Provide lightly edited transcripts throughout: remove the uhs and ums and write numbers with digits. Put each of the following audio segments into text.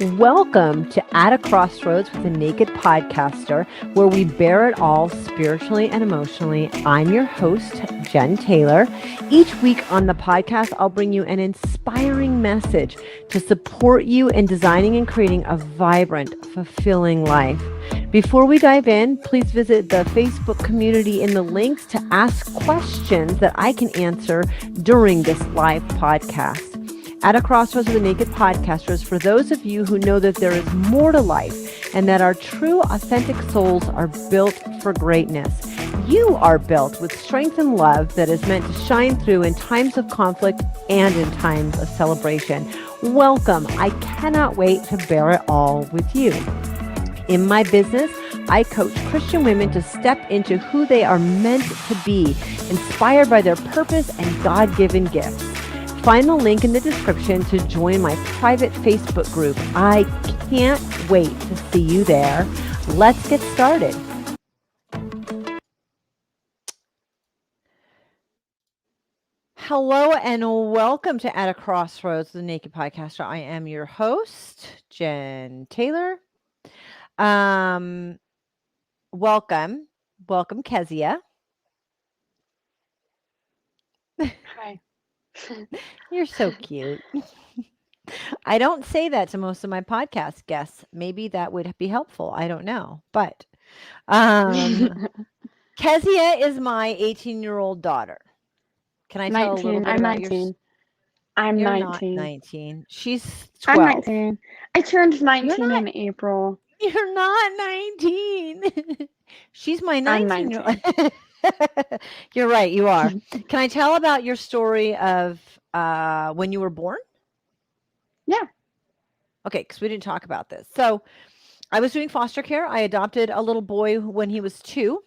Welcome to At a Crossroads with a Naked Podcaster, where we bear it all spiritually and emotionally. I'm your host, Jen Taylor. Each week on the podcast, I'll bring you an inspiring message to support you in designing and creating a vibrant, fulfilling life. Before we dive in, please visit the Facebook community in the links to ask questions that I can answer during this live podcast. At a Crossroads with a Naked Podcaster is for those of you who know that there is more to life and that our true, authentic souls are built for greatness. You are built with strength and love that is meant to shine through in times of conflict and in times of celebration. Welcome. I cannot wait to bear it all with you. In my business, I coach Christian women to step into who they are meant to be, inspired by their purpose and God-given gifts. Find the link in the description to join my private Facebook group. I can't wait to see you there. Let's get started. Hello and welcome to At a Crossroads, the Naked Podcaster. I am your host, Jen Taylor. Welcome, Kezia. Hi. You're so cute. I don't say that to most of my podcast guests. Maybe that would be helpful. I don't know. But Kezia is my 18-year-old daughter. Can I tell a little 19. bit I'm about 19. I'm You're 19. not 19. She's I'm 12. 19. I turned 19 not- in April. You're not 19. She's my I'm 19-year-old. You're right. You are. Can I tell about your story of when you were born? Yeah. Okay, because we didn't talk about this. So I was doing foster care. I adopted a little boy when he was 2.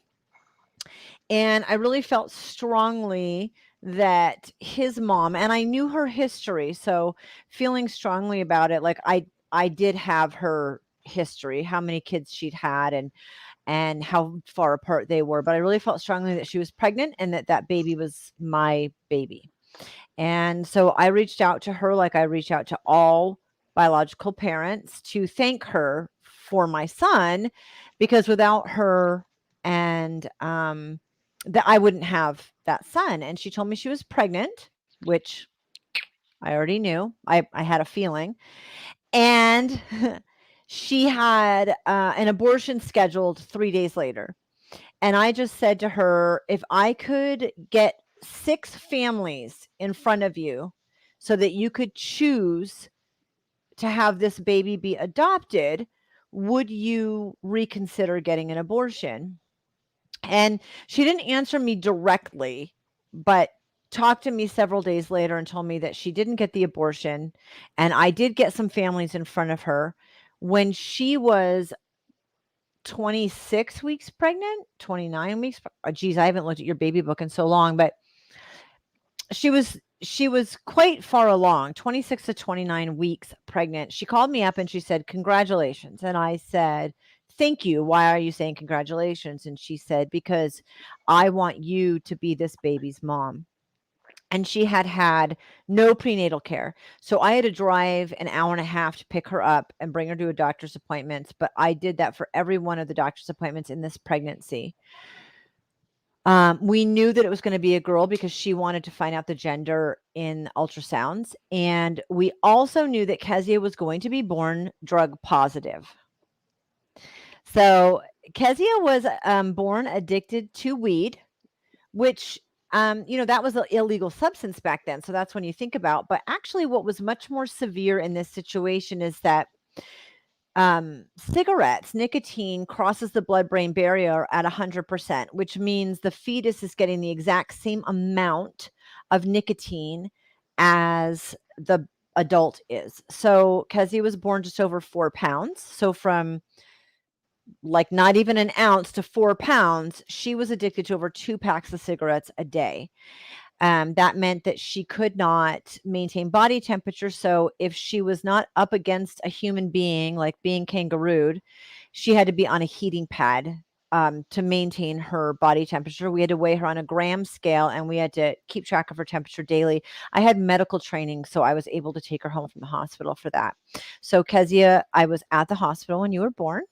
And I really felt strongly that his mom, and I knew her history, so feeling strongly about it, like I did have her history, how many kids she'd had and how far apart they were, but I really felt strongly that she was pregnant and that that baby was my baby. And so I reached out to her like I reach out to all biological parents to thank her for my son, because without her and that I wouldn't have that son. And she told me she was pregnant, which I already knew. I had a feeling. And she had an abortion scheduled 3 days later. And I just said to her, if I could get 6 families in front of you so that you could choose to have this baby be adopted, would you reconsider getting an abortion? And she didn't answer me directly, but talked to me several days later and told me that she didn't get the abortion. And I did get some families in front of her when she was 26 weeks pregnant, 29 weeks. Oh, geez, I haven't looked at your baby book in so long, but she was quite far along, 26 to 29 weeks pregnant. She called me up and she said, "Congratulations." And I said, "Thank you. Why are you saying congratulations?" And she said, "Because I want you to be this baby's mom." And she had had no prenatal care. So I had to drive an hour and a half to pick her up and bring her to a doctor's appointment. But I did that for every one of the doctor's appointments in this pregnancy. We knew that it was going to be a girl because she wanted to find out the gender in ultrasounds. And we also knew that Kezia was going to be born drug positive. So Kezia was born addicted to weed, which, that was an illegal substance back then. So that's when you think about. But actually, what was much more severe in this situation is that cigarettes, nicotine crosses the blood-brain barrier at 100%, which means the fetus is getting the exact same amount of nicotine as the adult is. So Kezia was born just over 4 pounds. So from like not even an ounce to 4 pounds, she was addicted to over 2 packs of cigarettes a day. That meant that she could not maintain body temperature. So if she was not up against a human being, like being kangarooed, she had to be on a heating pad to maintain her body temperature. We had to weigh her on a gram scale, and we had to keep track of her temperature daily. I had medical training, so I was able to take her home from the hospital for that. So, Kezia, I was at the hospital when you were born.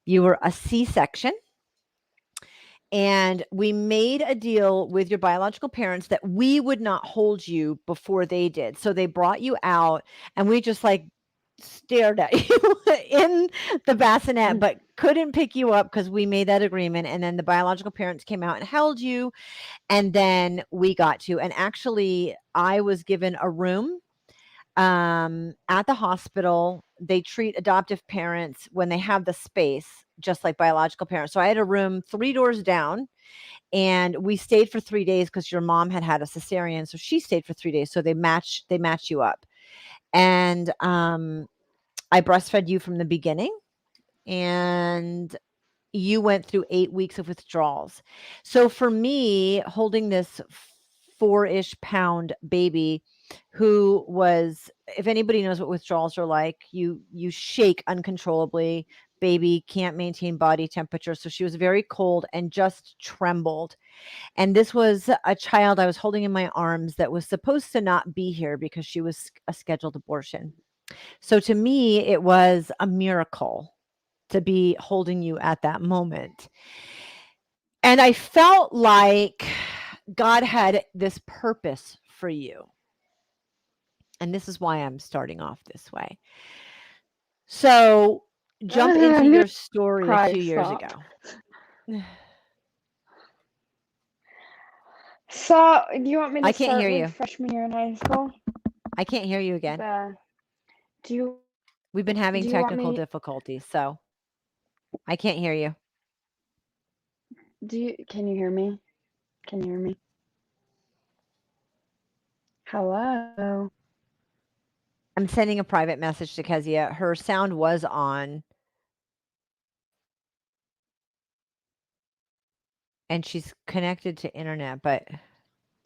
You were a C-section. And we made a deal with your biological parents that we would not hold you before they did. So they brought you out, and we just like stared at you in the bassinet, but couldn't pick you up because we made that agreement. And then the biological parents came out and held you. And then we got to, and actually, I was given a room at the hospital. They treat adoptive parents when they have the space, just like biological parents. So I had a room 3 doors down, and we stayed for 3 days because your mom had had a cesarean, so she stayed for 3 days. So they match you up, and I breastfed you from the beginning, and you went through 8 weeks of withdrawals. So for me, holding this 4-ish pound baby who was, if anybody knows what withdrawals are like, you shake uncontrollably. Baby can't maintain body temperature. So she was very cold and just trembled. And this was a child I was holding in my arms that was supposed to not be here because she was a scheduled abortion. So to me, it was a miracle to be holding you at that moment. And I felt like God had this purpose for you. And this is why I'm starting off this way. So jump into your story a few years ago. So, do you want me to I can't start hear with you. freshman year in high school? I can't hear you again. Do you We've been having do you want technical me difficulties, so I can't hear you. can you hear me? Can you hear me? Hello? I'm sending a private message to Kezia. Her sound was on, and she's connected to internet, but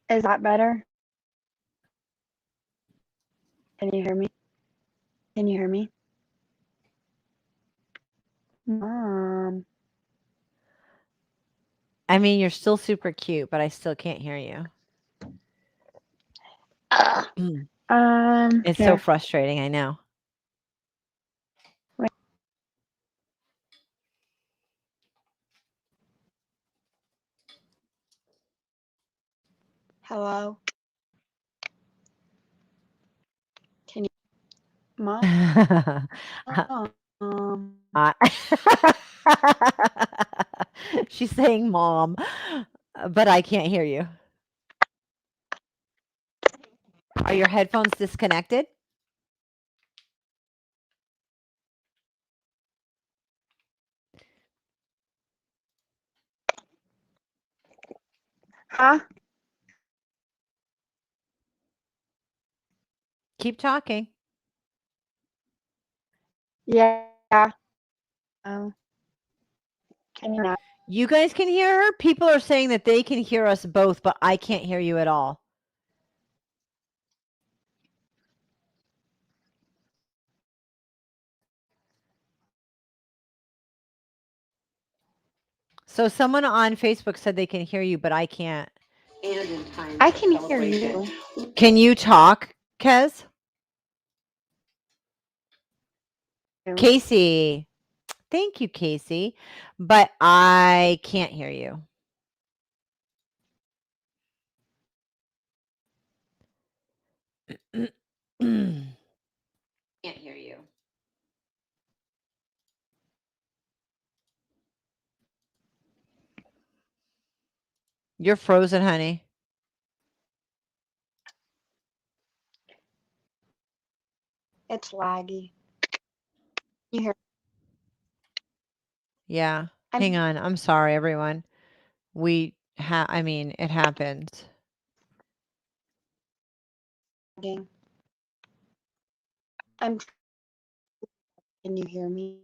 Is that better? Can you hear me? Can you hear me? Mom. I mean, you're still super cute, but I still can't hear you. It's so Here. frustrating, I know. Wait. Hello? Can you Mom? She's saying mom, but I can't hear you. Are your headphones disconnected? Huh? Keep talking. Yeah. Oh. Can you not? You guys can hear her? People are saying that they can hear us both, but I can't hear you at all. So someone on Facebook said they can hear you, but I can't. I can hear you. Can you talk, Kez? Casey. Thank you, Casey. But I can't hear you. Can't hear you. You're frozen, honey. It's laggy. You hear? Yeah. Hang on. I'm sorry, everyone. I mean, it happens. I'm. Can you hear me?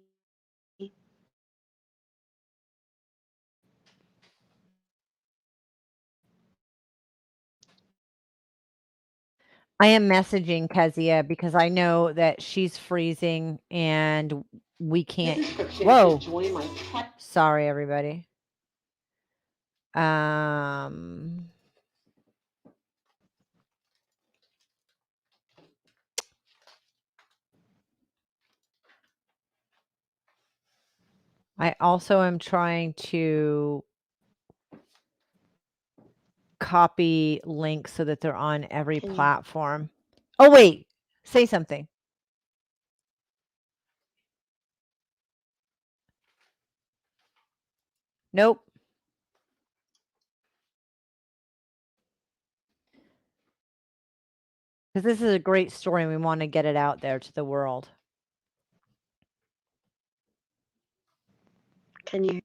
I am messaging Kezia because I know that she's freezing and we can't. Whoa. Sorry, everybody. I also am trying to copy links so that they're on every Can you- platform. Oh, wait. Say something. Nope. Because this is a great story and we want to get it out there to the world. Can you?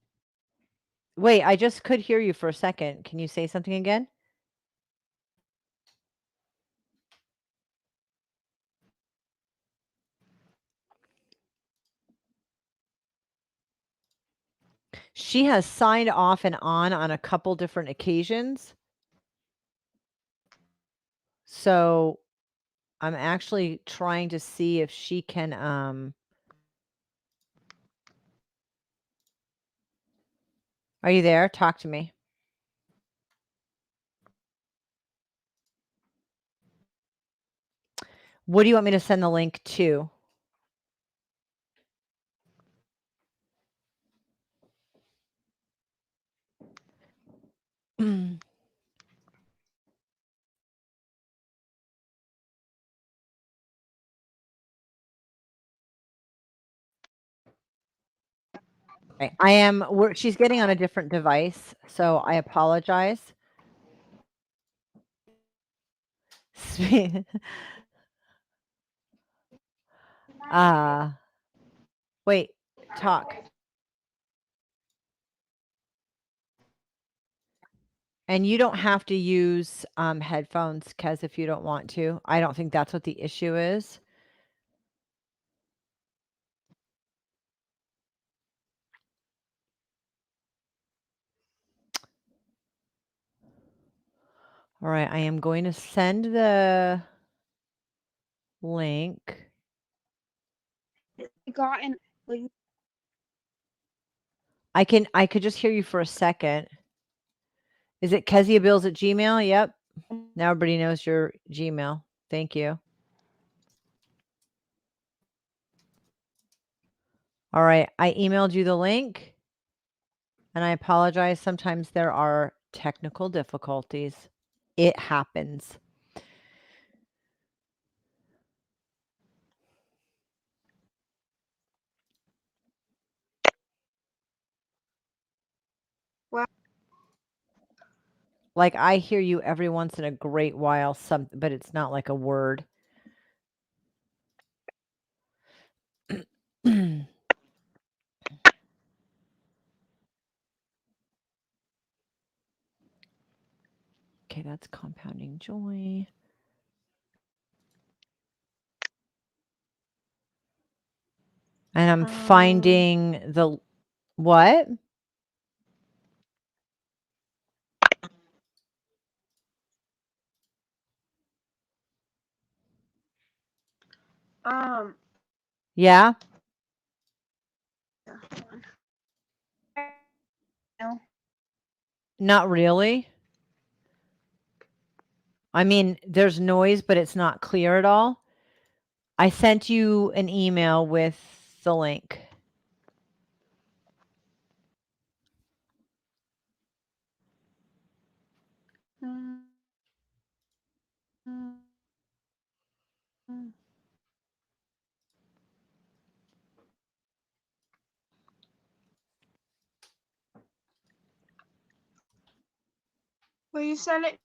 Wait, I just could hear you for a second. Can you say something again? She has signed off and on a couple different occasions. So I'm actually trying to see if she can Are you there? Talk to me. What do you want me to send the link to? Okay. She's getting on a different device, so I apologize. Wait, talk. And you don't have to use headphones, Kez, if you don't want to. I don't think that's what the issue is. All right, I am going to send the link. Gotten. I could just hear you for a second. Is it KeziaBills at Gmail? Yep. Now everybody knows your Gmail. Thank you. All right, I emailed you the link. And I apologize. Sometimes there are technical difficulties. It happens. Well, Like I hear you every once in a great while, but it's not like a word. Okay, that's compounding joy. And I'm finding the what? Yeah? no. Not really. I mean, there's noise, but it's not clear at all. I sent you an email with the link. Will you send it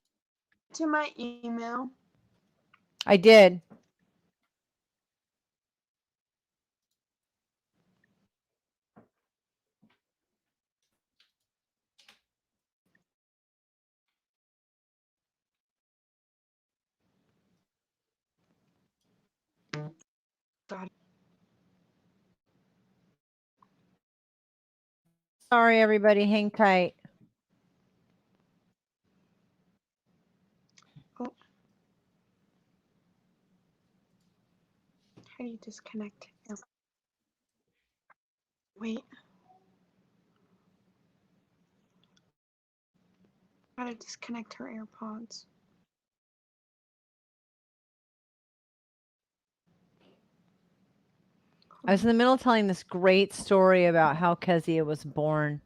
to my email? I did. God. Sorry, everybody. Hang tight. Oh. How do you disconnect? Wait. Gotta disconnect her AirPods. I was in the middle of telling this great story about how Kezia was born,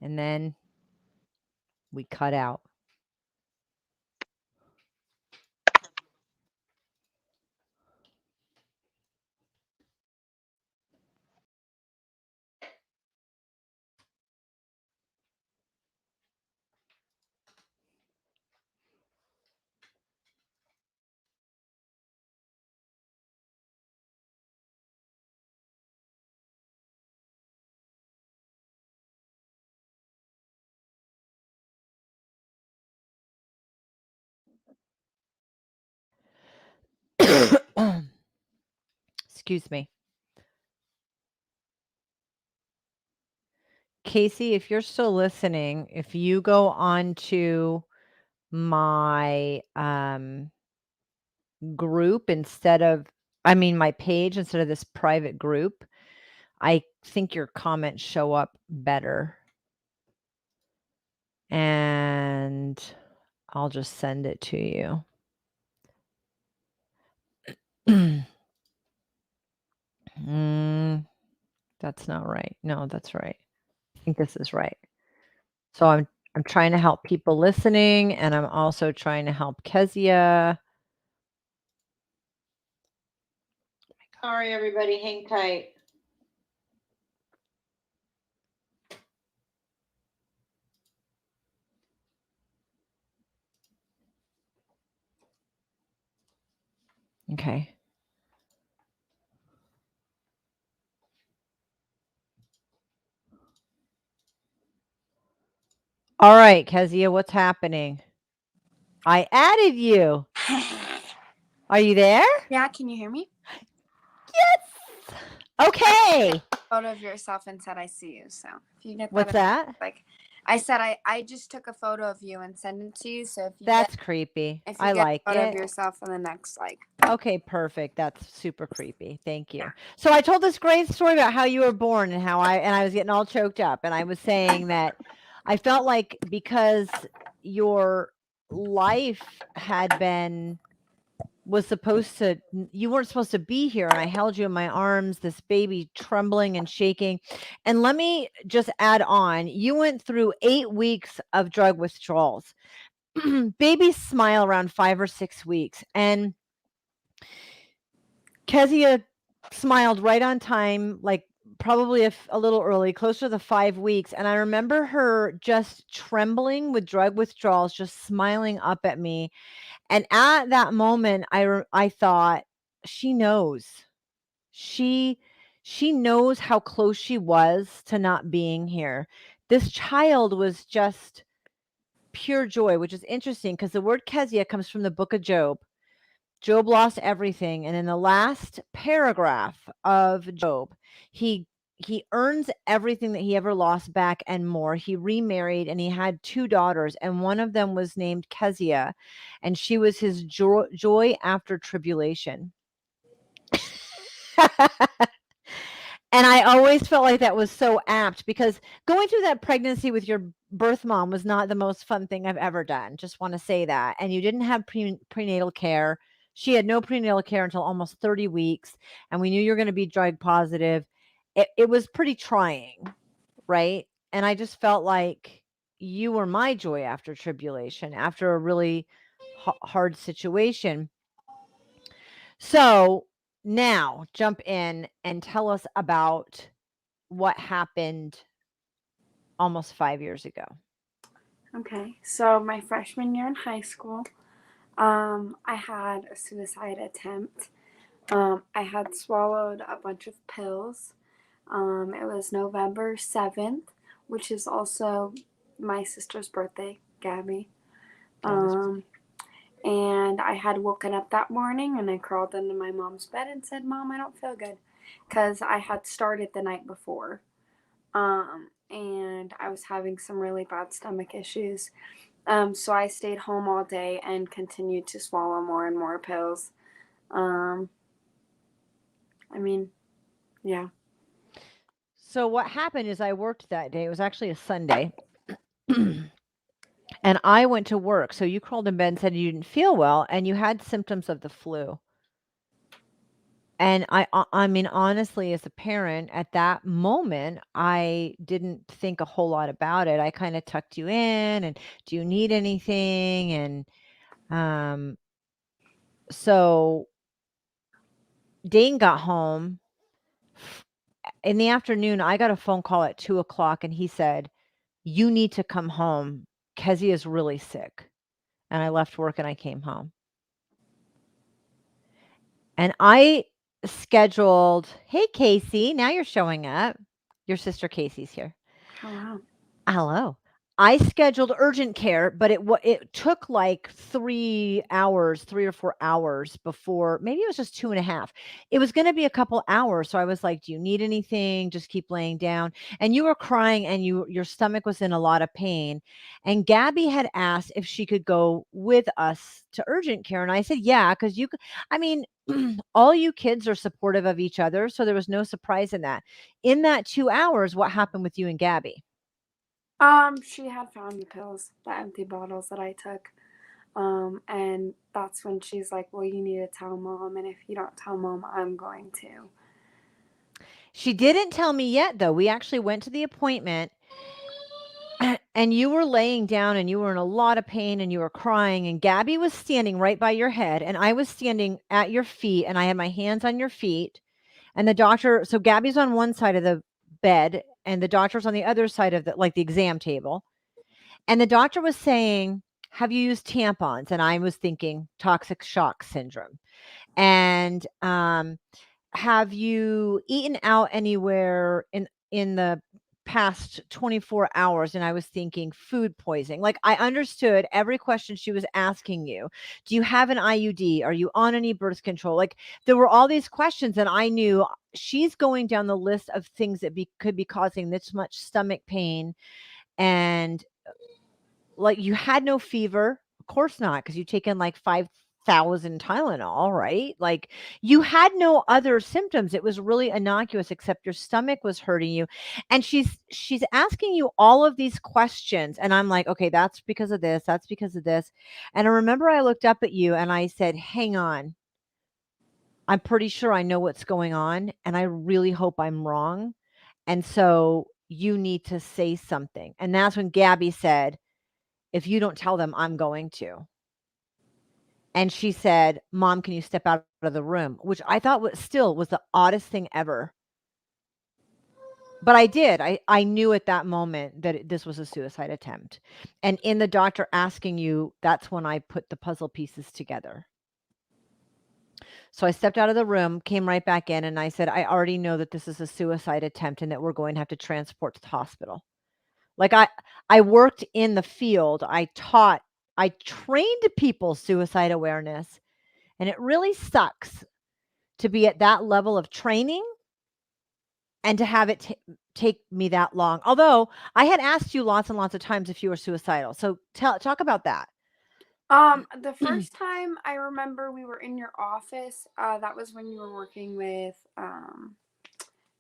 and then we cut out. Excuse me. Casey, if you're still listening, if you go on to my group my page instead of this private group, I think your comments show up better. And I'll just send it to you. That's not right. No, that's right. I think this is right. So I'm trying to help people listening, and I'm also trying to help Kezia. Sorry, everybody. Hang tight. Okay. All right, Kezia, what's happening? I added you. Are you there? Yeah, can you hear me? Yes. Okay. Photo of yourself and said I see you. So if you get What's that? like I said, I just took a photo of you and sent it to you. So if you That's creepy. if you I get like a photo it. of yourself in the next Okay, perfect. That's super creepy. Thank you. So I told this great story about how you were born and how I was getting all choked up, and I was saying that I felt like because your life you weren't supposed to be here, and I held you in my arms, this baby trembling and shaking. And let me just add on, you went through 8 weeks of drug withdrawals. Babies smile around 5 or 6 weeks, and Kezia smiled right on time, like probably a little early, closer to the 5 weeks. And I remember her just trembling with drug withdrawals, just smiling up at me. And at that moment, I thought, she knows. She knows how close she was to not being here. This child was just pure joy, which is interesting because the word Kezia comes from the book of Job. Job lost everything, and in the last paragraph of Job, he earns everything that he ever lost back and more. He remarried, and he had 2 daughters, and one of them was named Kezia, and she was his joy after tribulation. And I always felt like that was so apt, because going through that pregnancy with your birth mom was not the most fun thing I've ever done. Just want to say that. And you didn't have prenatal care. She had no prenatal care until almost 30 weeks. And we knew you were going to be drug positive. It was pretty trying, right? And I just felt like you were my joy after tribulation, after a really hard situation. So now jump in and tell us about what happened almost 5 years ago. Okay, so my freshman year in high school, I had a suicide attempt. I had swallowed a bunch of pills. It was November 7th, which is also my sister's birthday, Gabby. And I had woken up that morning and I crawled into my mom's bed and said, "Mom, I don't feel good," because I had started the night before. And I was having some really bad stomach issues. So I stayed home all day and continued to swallow more and more pills. I mean, yeah. So what happened is I worked that day. It was actually a Sunday. And I went to work. So you crawled in bed and said you didn't feel well and you had symptoms of the flu. And I mean, honestly, as a parent, at that moment, I didn't think a whole lot about it. I kind of tucked you in and do you need anything? And um, so Dane got home in the afternoon. I got a phone call at 2 o'clock and he said, you need to come home. Kezia is really sick. And I left work and I came home. And I scheduled, hey, Casey, now you're showing up. Your sister Casey's here. Hello. Hello. I scheduled urgent care, but it took like 3 hours, 3 or 4 hours before, maybe it was just 2.5. It was gonna be a couple hours, so I was like, "Do you need anything? Just keep laying down." And you were crying and your stomach was in a lot of pain, and Gabby had asked if she could go with us to urgent care, and I said, "Yeah," 'cause I mean, all you kids are supportive of each other, so there was no surprise in that. In that 2 hours, what happened with you and Gabby? She had found the pills, the empty bottles that I took. And that's when she's like, well, you need to tell mom, and if you don't tell mom, I'm going to. She didn't tell me yet, though. We actually went to the appointment and you were laying down and you were in a lot of pain and you were crying and Gabby was standing right by your head and I was standing at your feet and I had my hands on your feet and the doctor, so Gabby's on one side of the bed and the doctor's on the other side of the exam table. And the doctor was saying, "Have you used tampons?" And I was thinking toxic shock syndrome. And have you eaten out anywhere in the past 24 hours? And I was thinking food poisoning. Like I understood every question she was asking you. Do you have an IUD? Are you on any birth control? Like there were all these questions and I knew she's going down the list of things that could be causing this much stomach pain. And like you had no fever. Of course not, because you've taken like 5,000 Tylenol, right? Like you had no other symptoms. It was really innocuous, except your stomach was hurting you. And she's asking you all of these questions. And I'm like, okay, that's because of this. That's because of this. And I remember I looked up at you and I said, hang on. I'm pretty sure I know what's going on. And I really hope I'm wrong. And so you need to say something. And that's when Gabby said, if you don't tell them, I'm going to. And she said, Mom, can you step out of the room? Which I thought was the oddest thing ever. But I did. I knew at that moment that this was a suicide attempt. And in the doctor asking you, that's when I put the puzzle pieces together. So I stepped out of the room, came right back in, and I said, I already know that this is a suicide attempt and that we're going to have to transport to the hospital. Like I worked in the field. I trained people suicide awareness, and it really sucks to be at that level of training and to have it take me that long. Although I had asked you lots and lots of times if you were suicidal. So talk about that. The first time I remember we were in your office, that was when you were working with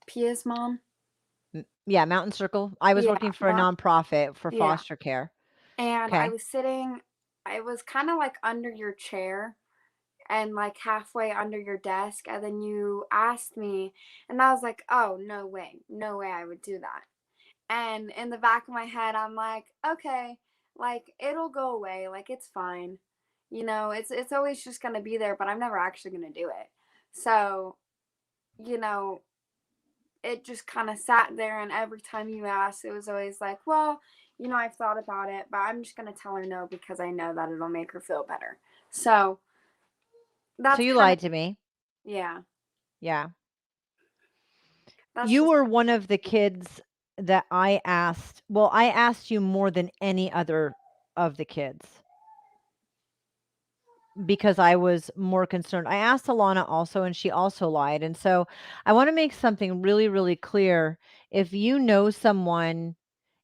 Pia's mom. Yeah, Mountain Circle. I was working for a nonprofit for foster care. And Okay. I was sitting, I was kind of like under your chair and like halfway under your desk. And then you asked me, and I was like, oh, no way I would do that. And in the back of my head, I'm like, okay, like it'll go away. Like it's fine. You know, it's always just going to be there, but I'm never actually going to do it. So, you know, it just kind of sat there, and every time you asked, it was always like, well, you know, I've thought about it, but I'm just going to tell her no because I know that it'll make her feel better. So that's So you kind lied of, to me. yeah. Yeah. That's You just, were one of the kids that I asked. Well, I asked you more than any other of the kids because I was more concerned. I asked Alana also, and she also lied. And so I want to make something really, really clear. If you know someone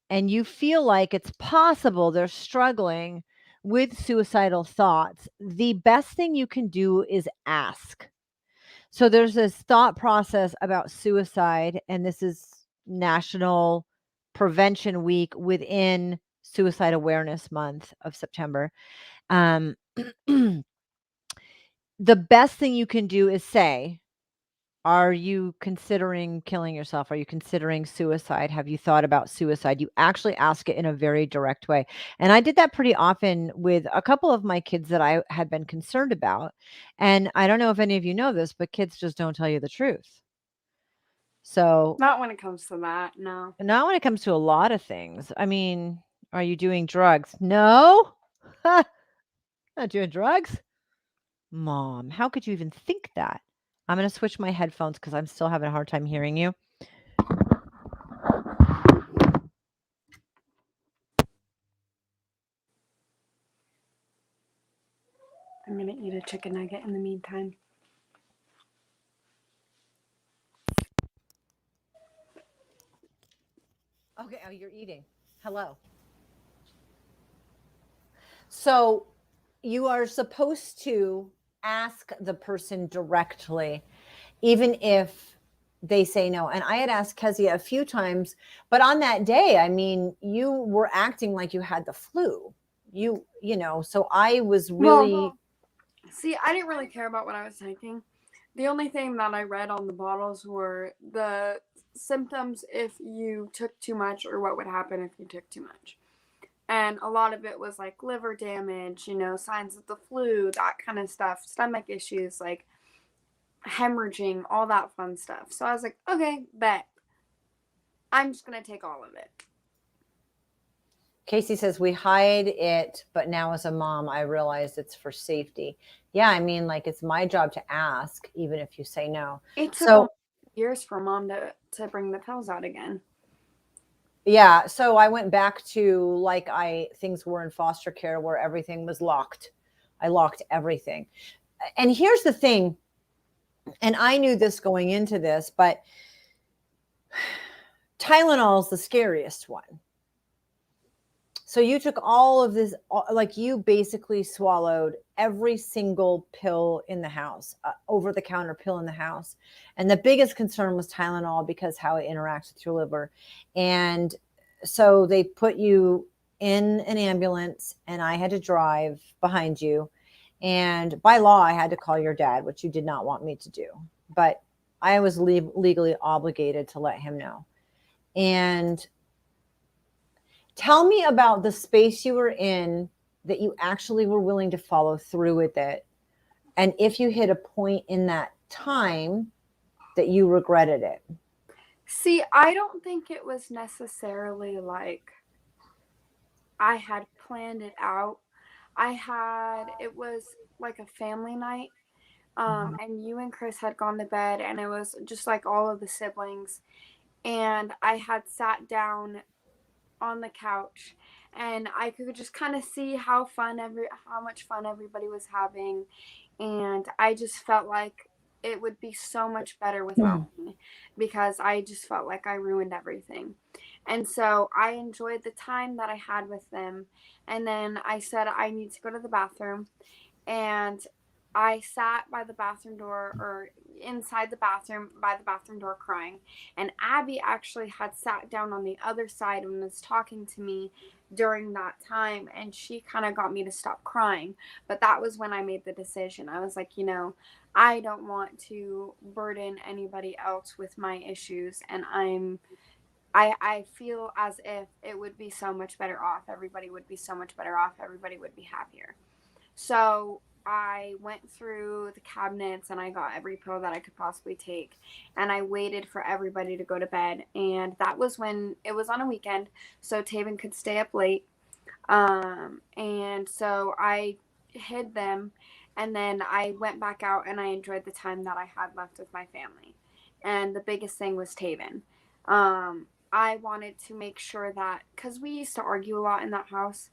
and you feel like it's possible they're struggling with suicidal thoughts, the best thing you can do is ask. So there's this thought process about suicide, and this is National Prevention Week within Suicide Awareness Month of September. Um, the best thing you can do is say, are you considering killing yourself? Are you considering suicide? Have you thought about suicide? You actually ask it in a very direct way. And I did that pretty often with a couple of my kids that I had been concerned about. And I don't know if any of you know this, but kids just don't tell you the truth. So, Not when it comes to that, no. not when it comes to a lot of things. I mean, are you doing drugs? No. Not doing drugs. Mom, how could you even think that? I'm going to switch my headphones because I'm still having a hard time hearing you. I'm gonna eat a chicken nugget in the meantime. Okay, oh, you're eating. Hello. So you are supposed to ask the person directly, even if they say no. And I had asked Kezia a few times, but on that day, I mean, you were acting like you had the flu. So I was really. Well, see, I didn't really care about what I was taking. The only thing that I read on the bottles were the symptoms if you took too much or what would happen if you took too much. And a lot of it was like liver damage, signs of the flu, that kind of stuff, stomach issues, like hemorrhaging, all that fun stuff. So I was like, okay, bet. I'm just going to take all of it. Casey says we hide it, but now as a mom, I realize it's for safety. Yeah, I mean, like it's my job to ask, even if you say no. It took So years for mom to bring the pills out again. yeah, so I went back to like things were in foster care where everything was locked. I locked everything. And here's the thing, and I knew this going into this, but Tylenol is the scariest one. So you took all of this, like you basically swallowed every single pill in the house, over-the-counter pill in the house. And the biggest concern was Tylenol because how it interacts with your liver. And so they put you in an ambulance and I had to drive behind you. And by law, I had to call your dad, which you did not want me to do. But I was legally obligated to let him know. And tell me about the space you were in that you actually were willing to follow through with it. And if you hit a point in that time that you regretted it. See, I don't think it was necessarily like I had planned it out. It was like a family night. And you and Chris had gone to bed, and it was just like all of the siblings. And I had sat down on the couch, and I could just kind of see how much fun everybody was having, and I just felt like it would be so much better without me because I just felt like I ruined everything. And so I enjoyed the time that I had with them. And then I said I need to go to the bathroom, and I sat by the bathroom door or inside the bathroom by the bathroom door crying. And Abby actually had sat down on the other side and was talking to me during that time. And she kind of got me to stop crying. But that was when I made the decision. I was like, I don't want to burden anybody else with my issues. And I feel as if it would be so much better off. Everybody would be so much better off. Everybody would be happier. So I went through the cabinets and I got every pill that I could possibly take. And I waited for everybody to go to bed. And that was when it was on a weekend, so Taven could stay up late. And so I hid them. And then I went back out and I enjoyed the time that I had left with my family. And the biggest thing was Taven. I wanted to make sure that, because we used to argue a lot in that house.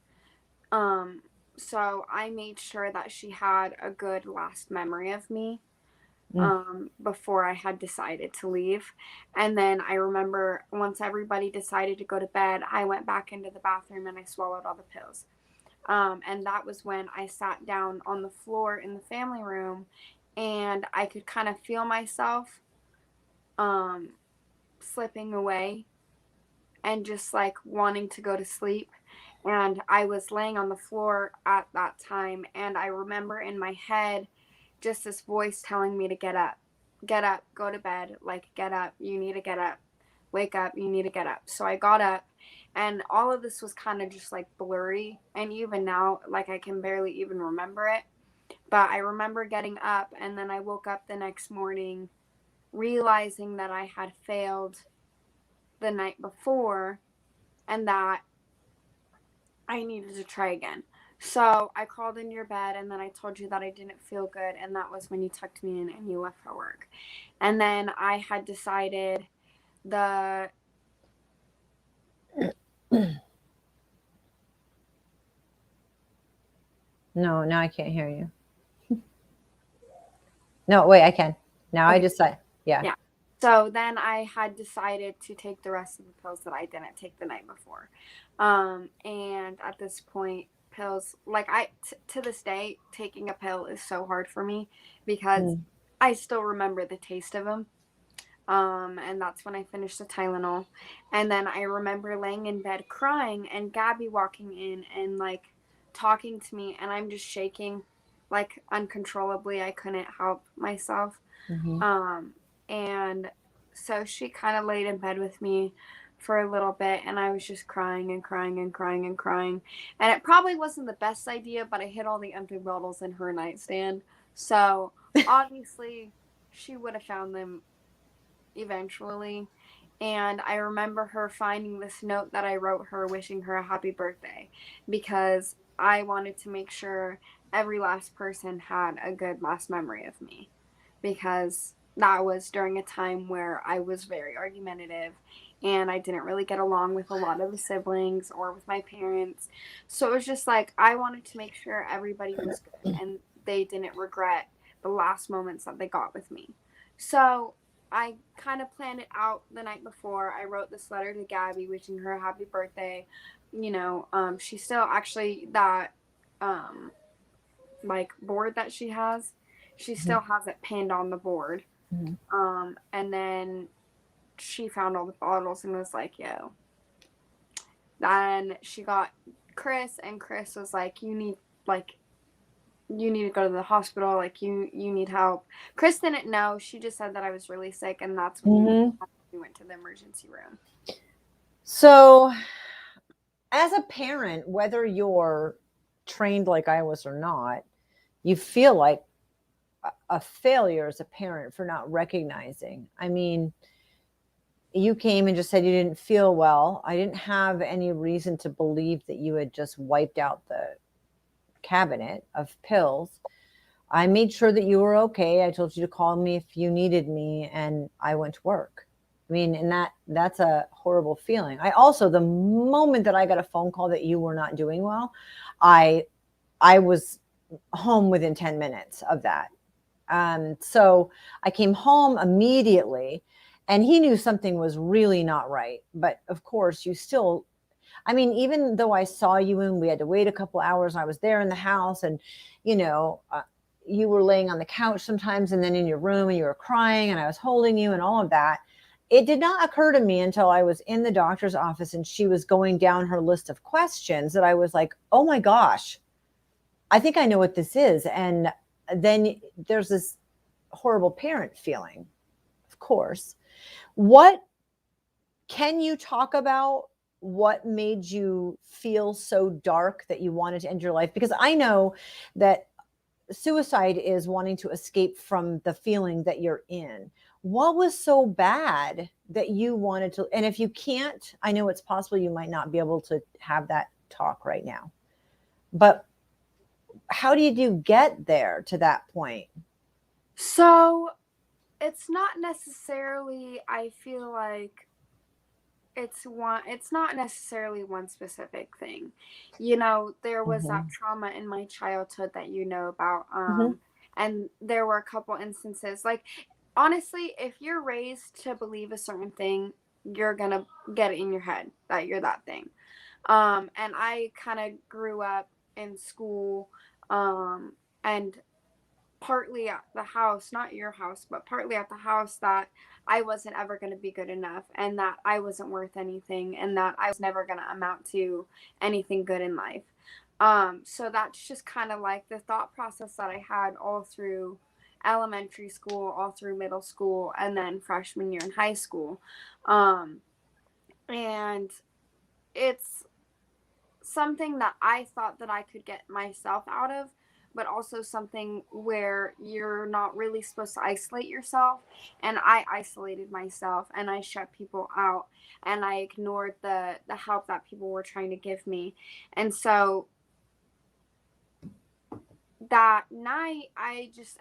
So I made sure that she had a good last memory of me before I had decided to leave. And then I remember once everybody decided to go to bed, I went back into the bathroom and I swallowed all the pills. And that was when I sat down on the floor in the family room and I could kind of feel myself slipping away and just like wanting to go to sleep. And I was laying on the floor at that time, and I remember in my head just this voice telling me to get up, go to bed, like get up, you need to get up, wake up, you need to get up. So I got up, and all of this was kind of just like blurry, and even now, like I can barely even remember it. But I remember getting up, and then I woke up the next morning realizing that I had failed the night before and that I needed to try again. So I crawled in your bed, and then I told you that I didn't feel good, and that was when you tucked me in and you left for work. And then I had decided the No, now I can't hear you. No, wait, I can. Now I Okay. just said, yeah. Yeah. So then I had decided to take the rest of the pills that I didn't take the night before. And at this point, pills, like to this day, taking a pill is so hard for me because I still remember the taste of them. And that's when I finished the Tylenol. And then I remember laying in bed crying, and Gabby walking in and like talking to me, and I'm just shaking like uncontrollably. I couldn't help myself. And so she kind of laid in bed with me for a little bit, and I was just crying and crying and crying and crying. And it probably wasn't the best idea, but I hid all the empty bottles in her nightstand. So obviously she would have found them eventually. And I remember her finding this note that I wrote her wishing her a happy birthday because I wanted to make sure every last person had a good last memory of me, because that was during a time where I was very argumentative and I didn't really get along with a lot of the siblings or with my parents. So it was just like I wanted to make sure everybody was good and they didn't regret the last moments that they got with me. So I kind of planned it out the night before. I wrote this letter to Gabby wishing her a happy birthday. She still actually that like board that she has, she still has it pinned on the board. And then she found all the bottles and was like, yo. Then she got Chris, and Chris was like, you need to go to the hospital, like you need help. Chris didn't know. She just said that I was really sick, and that's when we went to the emergency room. So as a parent, whether you're trained like I was or not, you feel like a failure as a parent for not recognizing. I mean, you came and just said you didn't feel well. I didn't have any reason to believe that you had just wiped out the cabinet of pills. I made sure that you were okay. I told you to call me if you needed me, and I went to work. I mean, and that's a horrible feeling. I also, the moment that I got a phone call that you were not doing well, I was home within 10 minutes of that. So I came home immediately, and he knew something was really not right. But of course, you still, I mean, even though I saw you and we had to wait a couple hours, I was there in the house, and, you were laying on the couch sometimes and then in your room and you were crying and I was holding you and all of that. It did not occur to me until I was in the doctor's office and she was going down her list of questions that I was like, oh my gosh, I think I know what this is. And then there's this horrible parent feeling, of course. What can you talk about? What made you feel so dark that you wanted to end your life? Because I know that suicide is wanting to escape from the feeling that you're in. What was so bad that you wanted to? And if you can't, I know it's possible you might not be able to have that talk right now. But how do you get there to that point? So it's not necessarily, I feel like it's not necessarily one specific thing. There was that trauma in my childhood that you know about. And there were a couple instances, like, honestly, if you're raised to believe a certain thing, you're gonna get it in your head that you're that thing. And I kind of grew up in school, and partly at the house, not your house, but partly at the house, that I wasn't ever going to be good enough, and that I wasn't worth anything, and that I was never going to amount to anything good in life. So that's just kind of like the thought process that I had all through elementary school, all through middle school, and then freshman year in high school. And it's something that I thought that I could get myself out of, but also something where you're not really supposed to isolate yourself. And I isolated myself, and I shut people out, and I ignored the help that people were trying to give me. And so that night,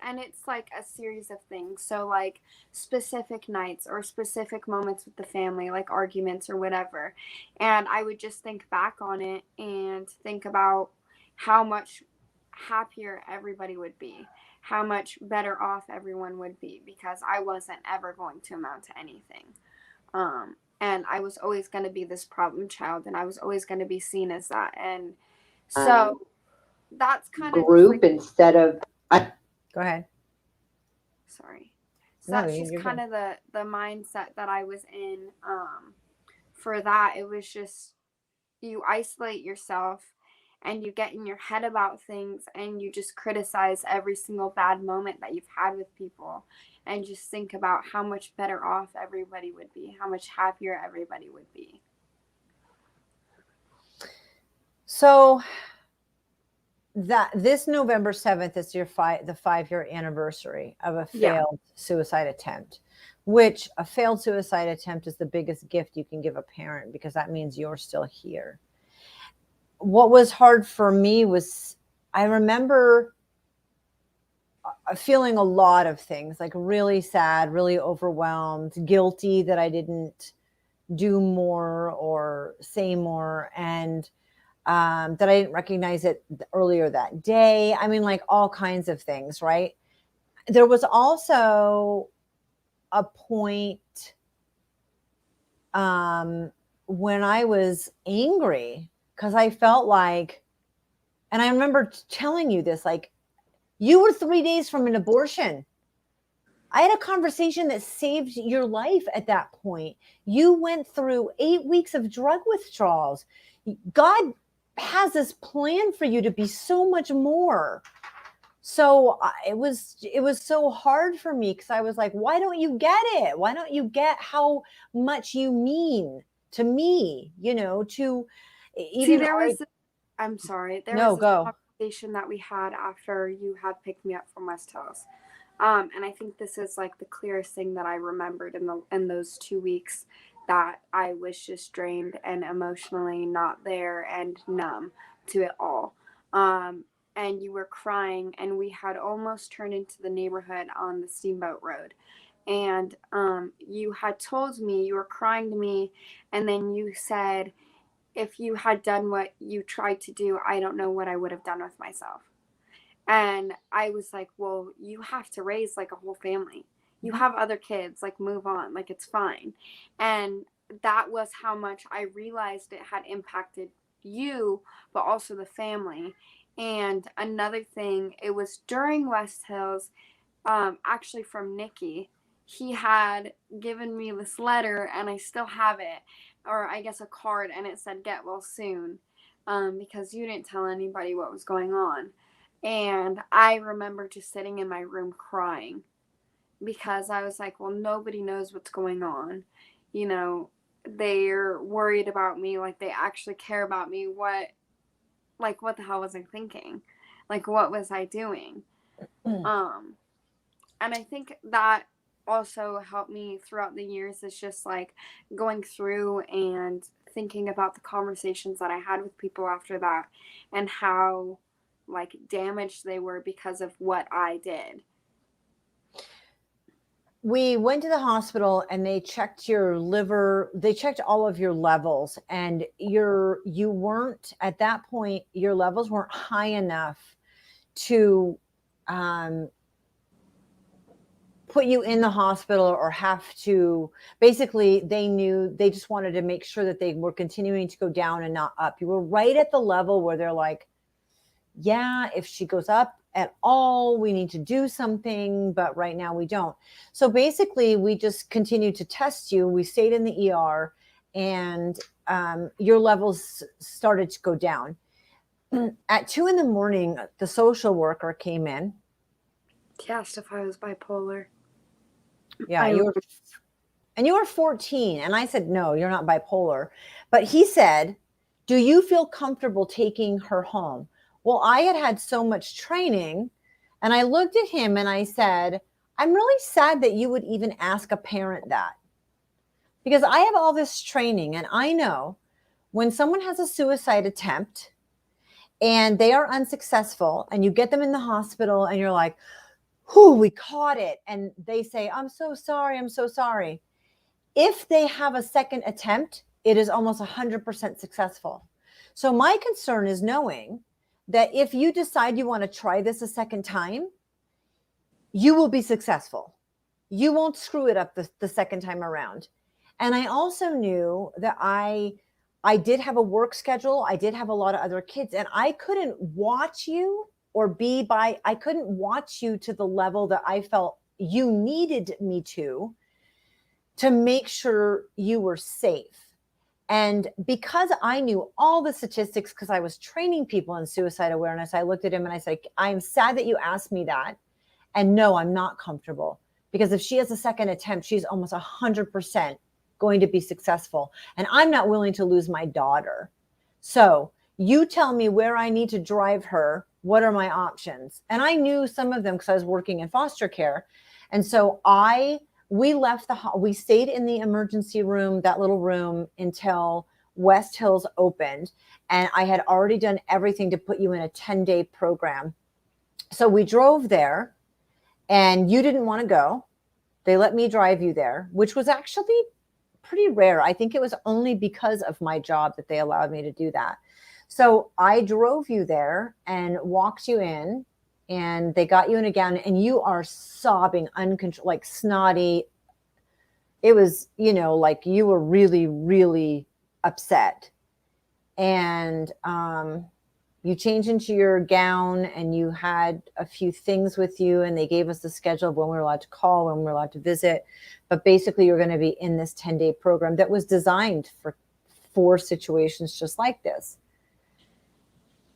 and it's like a series of things. So like specific nights or specific moments with the family, like arguments or whatever. And I would just think back on it and think about how much happier everybody would be, how much better off everyone would be, because I wasn't ever going to amount to anything. And I was always going to be this problem child, and I was always going to be seen as that. And so that's kind of group instead of Go ahead. sorry. So No, that's just you're kind good. of the mindset that I was in. For that, it was just, you isolate yourself, and you get in your head about things, and you just criticize every single bad moment that you've had with people, and just think about how much better off everybody would be, how much happier everybody would be. So that this November 7th is the 5-year anniversary of a failed suicide attempt, which a failed suicide attempt is the biggest gift you can give a parent, because that means you're still here. What was hard for me was, I remember feeling a lot of things, like really sad, really overwhelmed, guilty that I didn't do more or say more, and that I didn't recognize it earlier that day. I mean, like all kinds of things, right? There was also a point when I was angry, because I felt like, and I remember telling you this, like, you were 3 days from an abortion. I had a conversation that saved your life at that point. You went through 8 weeks of drug withdrawals. God has this plan for you to be so much more. So it was so hard for me, because I was like, why don't you get it? Why don't you get how much you mean to me? You know, to even. See, I'm sorry. There was this conversation that we had after you had picked me up from West Hills. And I think this is like the clearest thing that I remembered in those 2 weeks, that I was just drained and emotionally not there and numb to it all. And you were crying, and we had almost turned into the neighborhood on the Steamboat Road. And you had told me, you were crying to me, and then you said, if you had done what you tried to do, I don't know what I would have done with myself. And I was like, well, you have to raise like a whole family. You have other kids, like move on, like it's fine. And that was how much I realized it had impacted you, but also the family. And another thing, it was during West Hills, actually from Nikki. He had given me this letter, and I still have it, or I guess a card, and it said, get well soon, because you didn't tell anybody what was going on. And I remember just sitting in my room crying, because I was like, well, nobody knows what's going on. You know, they're worried about me, like they actually care about me. What the hell was I thinking? Like, what was I doing? And I think that also helped me throughout the years, is just like going through and thinking about the conversations that I had with people after that, and how like damaged they were because of what I did. We went to the hospital, and they checked your liver. They checked all of your levels, and you weren't, at that point, your levels weren't high enough to put you in the hospital, or have to, basically they just wanted to make sure that they were continuing to go down and not up. You were right at the level where they're like, yeah, if she goes up at all. We need to do something, but right now we don't. So basically, we just continued to test you. We stayed in the ER, and your levels started to go down. At 2 a.m, the social worker came in. He asked if I was bipolar. Yeah, you were 14. And I said, no, you're not bipolar. But he said, do you feel comfortable taking her home? Well, I had so much training, and I looked at him and I said, I'm really sad that you would even ask a parent that, because I have all this training, and I know when someone has a suicide attempt and they are unsuccessful, and you get them in the hospital and you're like, whew, we caught it. And they say, I'm so sorry. I'm so sorry. If they have a second attempt, it is almost 100% successful. So my concern is knowing that if you decide you want to try this a second time, you will be successful. You won't screw it up the second time around. And I also knew that I did have a work schedule. I did have a lot of other kids, and I couldn't watch you I couldn't watch you to the level that I felt you needed me to make sure you were safe. And because I knew all the statistics, because I was training people in suicide awareness, I looked at him and I said, I'm sad that you asked me that. And no, I'm not comfortable, because if she has a second attempt, she's almost 100% going to be successful. And I'm not willing to lose my daughter. So you tell me where I need to drive her. What are my options? And I knew some of them because I was working in foster care. And so we stayed in the emergency room, that little room, until West Hills opened. And I had already done everything to put you in a 10-day program. So we drove there, and you didn't want to go. They let me drive you there, which was actually pretty rare. I think it was only because of my job that they allowed me to do that. So I drove you there and walked you in, and they got you in a gown, and you are sobbing, uncontrolled, like snotty. It was, like you were really, really upset. And you changed into your gown, and you had a few things with you, and they gave us the schedule of when we were allowed to call, when we were allowed to visit. But basically, you're going to be in this 10-day program that was designed for situations just like this.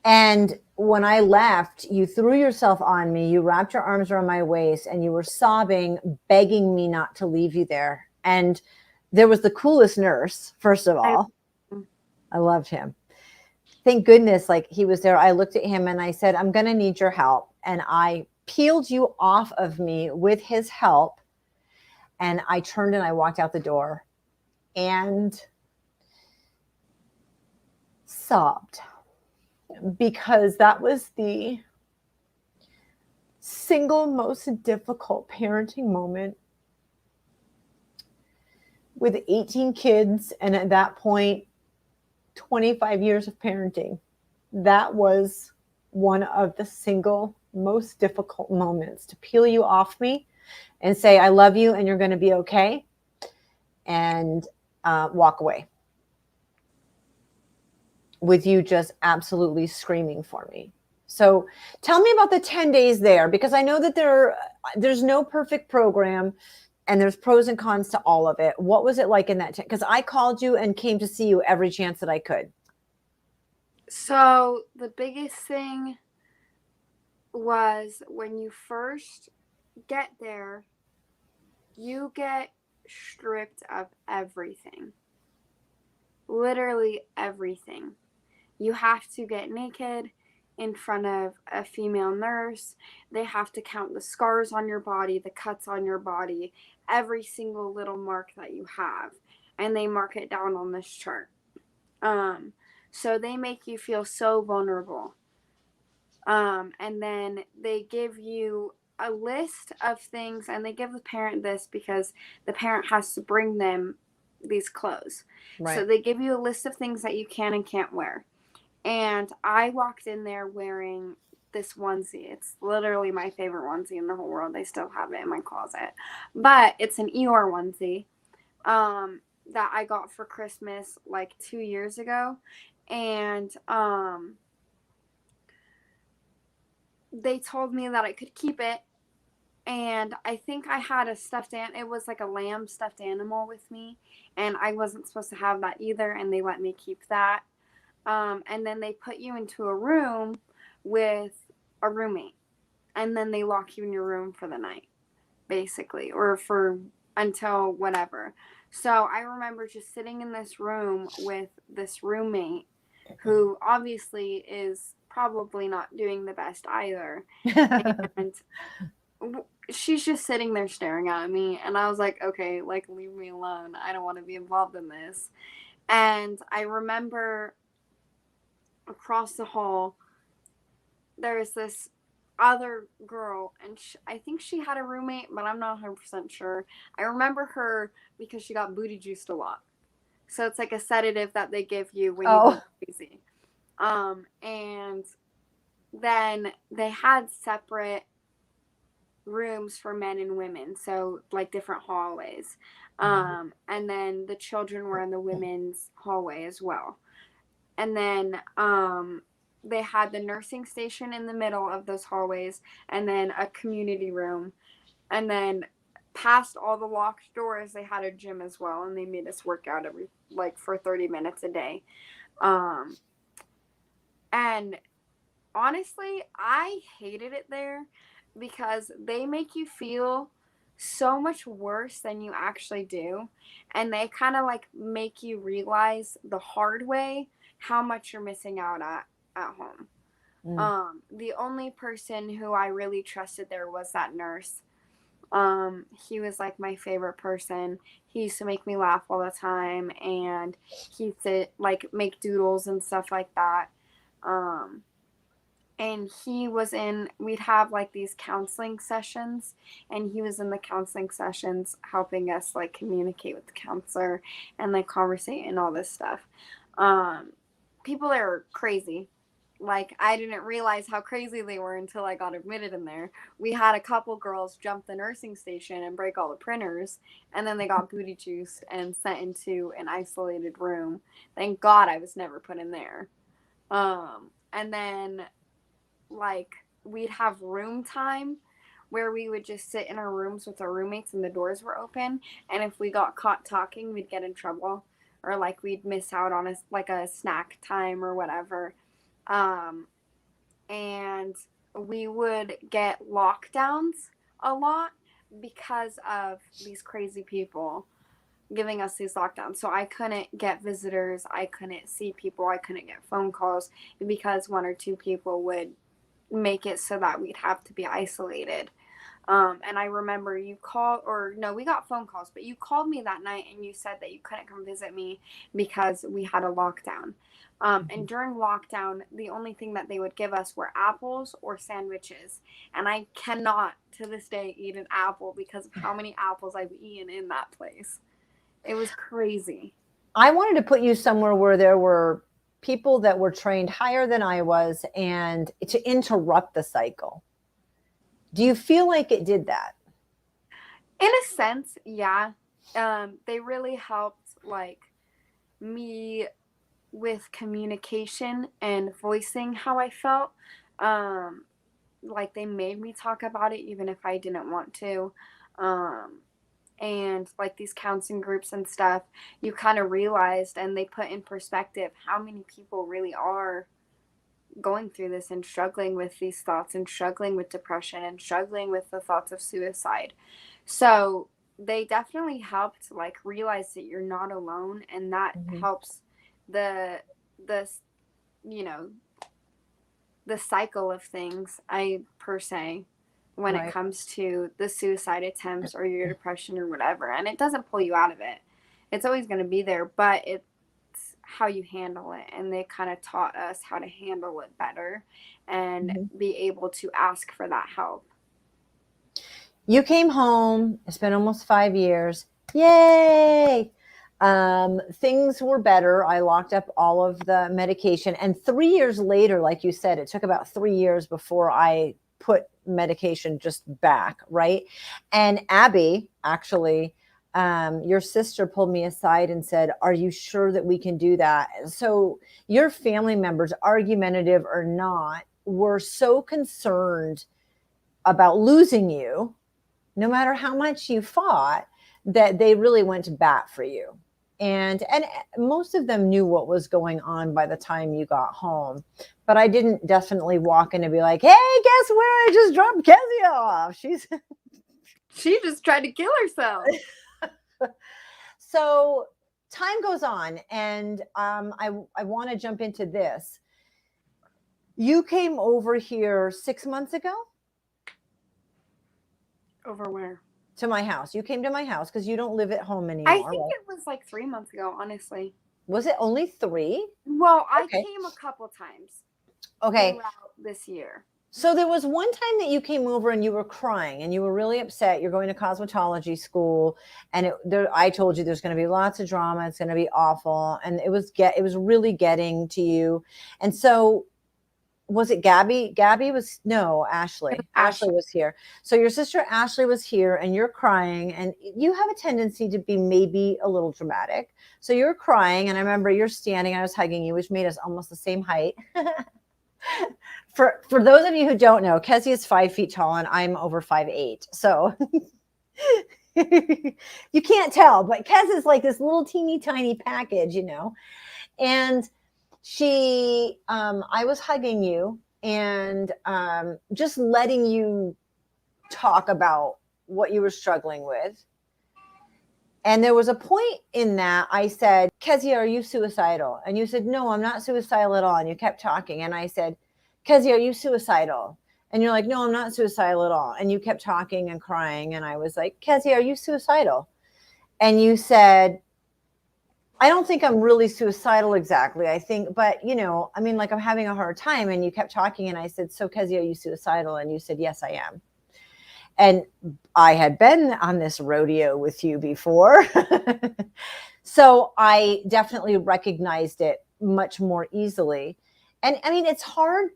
And when I left, you threw yourself on me, you wrapped your arms around my waist, and you were sobbing, begging me not to leave you there. And there was the coolest nurse, first of all. I loved him. Thank goodness, like, he was there. I looked at him and I said, I'm going to need your help. And I peeled you off of me with his help. And I turned and I walked out the door and sobbed, because that was the single most difficult parenting moment with 18 kids. And at that point, 25 years of parenting. That was one of the single most difficult moments, to peel you off me and say, I love you and you're going to be okay, and walk away with you just absolutely screaming for me. So tell me about the 10 days there, because I know that there's no perfect program, and there's pros and cons to all of it. What was it like in that? Because I called you and came to see you every chance that I could. So the biggest thing was when you first get there, you get stripped of everything. Literally everything. You have to get naked in front of a female nurse. They have to count the scars on your body, the cuts on your body, every single little mark that you have, and they mark it down on this chart. So they make you feel so vulnerable. And then they give you a list of things, and they give the parent this because the parent has to bring them these clothes. Right. So they give you a list of things that you can and can't wear. And I walked in there wearing this onesie. It's literally my favorite onesie in the whole world. They still have it in my closet. But it's an Eeyore onesie that I got for Christmas like 2 years ago. And they told me that I could keep it. And I think I had a stuffed it was like a lamb stuffed animal with me, and I wasn't supposed to have that either, and they let me keep that. And then they put you into a room with a roommate, and then they lock you in your room for the night, basically, or for until whatever. So I remember just sitting in this room with this roommate who obviously is probably not doing the best either. And she's just sitting there staring at me, and I was like, okay, like, leave me alone. I don't want to be involved in this. And I remember across the hall there's this other girl, and I think she had a roommate, but I'm not 100% sure. I remember her because she got booty juiced a lot. So it's like a sedative that they give you when you go crazy. And then they had separate rooms for men and women, so like different hallways. And then the children were in the women's hallway as well. And then they had the nursing station in the middle of those hallways, and then a community room. And then past all the locked doors, they had a gym as well, and they made us work out for 30 minutes a day. And honestly, I hated it there because they make you feel so much worse than you actually do, and they kind of like make you realize the hard way how much you're missing out at home. The only person who I really trusted there was that nurse. He was like my favorite person. He used to make me laugh all the time, and he used to like make doodles and stuff like that. And we'd have like these counseling sessions, and he was in the counseling sessions helping us like communicate with the counselor and like conversate and all this stuff. People there are crazy. Like, I didn't realize how crazy they were until I got admitted in there. We had a couple girls jump the nursing station and break all the printers, and then they got booty juiced and sent into an isolated room. Thank God I was never put in there. And then like we'd have room time where we would just sit in our rooms with our roommates and the doors were open, and if we got caught talking, we'd get in trouble, or like we'd miss out on a snack time or whatever. And we would get lockdowns a lot because of these crazy people giving us these lockdowns. So I couldn't get visitors, I couldn't see people, I couldn't get phone calls because one or two people would make it so that we'd have to be isolated. And I remember we got phone calls, but you called me that night and you said that you couldn't come visit me because we had a lockdown. And during lockdown, the only thing that they would give us were apples or sandwiches. And I cannot to this day eat an apple because of how many apples I've eaten in that place. It was crazy. I wanted to put you somewhere where there were people that were trained higher than I was, and to interrupt the cycle. Do you feel like it did that? In a sense, yeah. They really helped like me with communication and voicing how I felt. Like they made me talk about it even if I didn't want to. And like these counseling groups and stuff, you kind of realized, and they put in perspective how many people really are going through this and struggling with these thoughts and struggling with depression and struggling with the thoughts of suicide. So they definitely helped like realize that you're not alone, and that helps the cycle of things, per se, when it comes to the suicide attempts or your depression or whatever. And it doesn't pull you out of it. It's always going to be there, but it's how you handle it. And they kind of taught us how to handle it better and be able to ask for that help. You came home. It's been almost 5 years. Yay! Things were better. I locked up all of the medication. And 3 years later, like you said, it took about 3 years before I put medication just back, right? And Abby, actually, your sister pulled me aside and said, are you sure that we can do that? So your family members, argumentative or not, were so concerned about losing you, no matter how much you fought, that they really went to bat for you. And most of them knew what was going on by the time you got home. But I didn't definitely walk in and be like, hey, guess where I just dropped Kezia off? She just tried to kill herself. So time goes on, and I want to jump into this. You came over here 6 months ago? Over where? To my house. You came to my house because you don't live at home anymore. I think right? it was like 3 months ago, honestly. Was it only 3? Well, I Okay. came a couple times Okay. throughout this year. So there was one time that you came over and you were crying and you were really upset. You're going to cosmetology school, and I told you there's going to be lots of drama. It's going to be awful, and it was really getting to you. And so, was it Gabby? Ashley. Ashley was here. So your sister Ashley was here, and you're crying, and you have a tendency to be maybe a little dramatic. So you're crying, and I remember you're standing. I was hugging you, which made us almost the same height. For those of you who don't know, Kezia is 5 feet tall and I'm over 5'8". So you can't tell, but Kez is like this little teeny tiny package, And I was hugging you and just letting you talk about what you were struggling with. And there was a point in that I said, Kezia, are you suicidal? And you said, no, I'm not suicidal at all. And you kept talking. And I said, Kezia, are you suicidal? And you're like, no, I'm not suicidal at all. And you kept talking and crying. And I was like, Kezia, are you suicidal? And you said, I don't think I'm really suicidal exactly. I think, but I'm having a hard time. And you kept talking. And I said, so Kezia, are you suicidal? And you said, yes, I am. And I had been on this rodeo with you before. So I definitely recognized it much more easily. And it's hard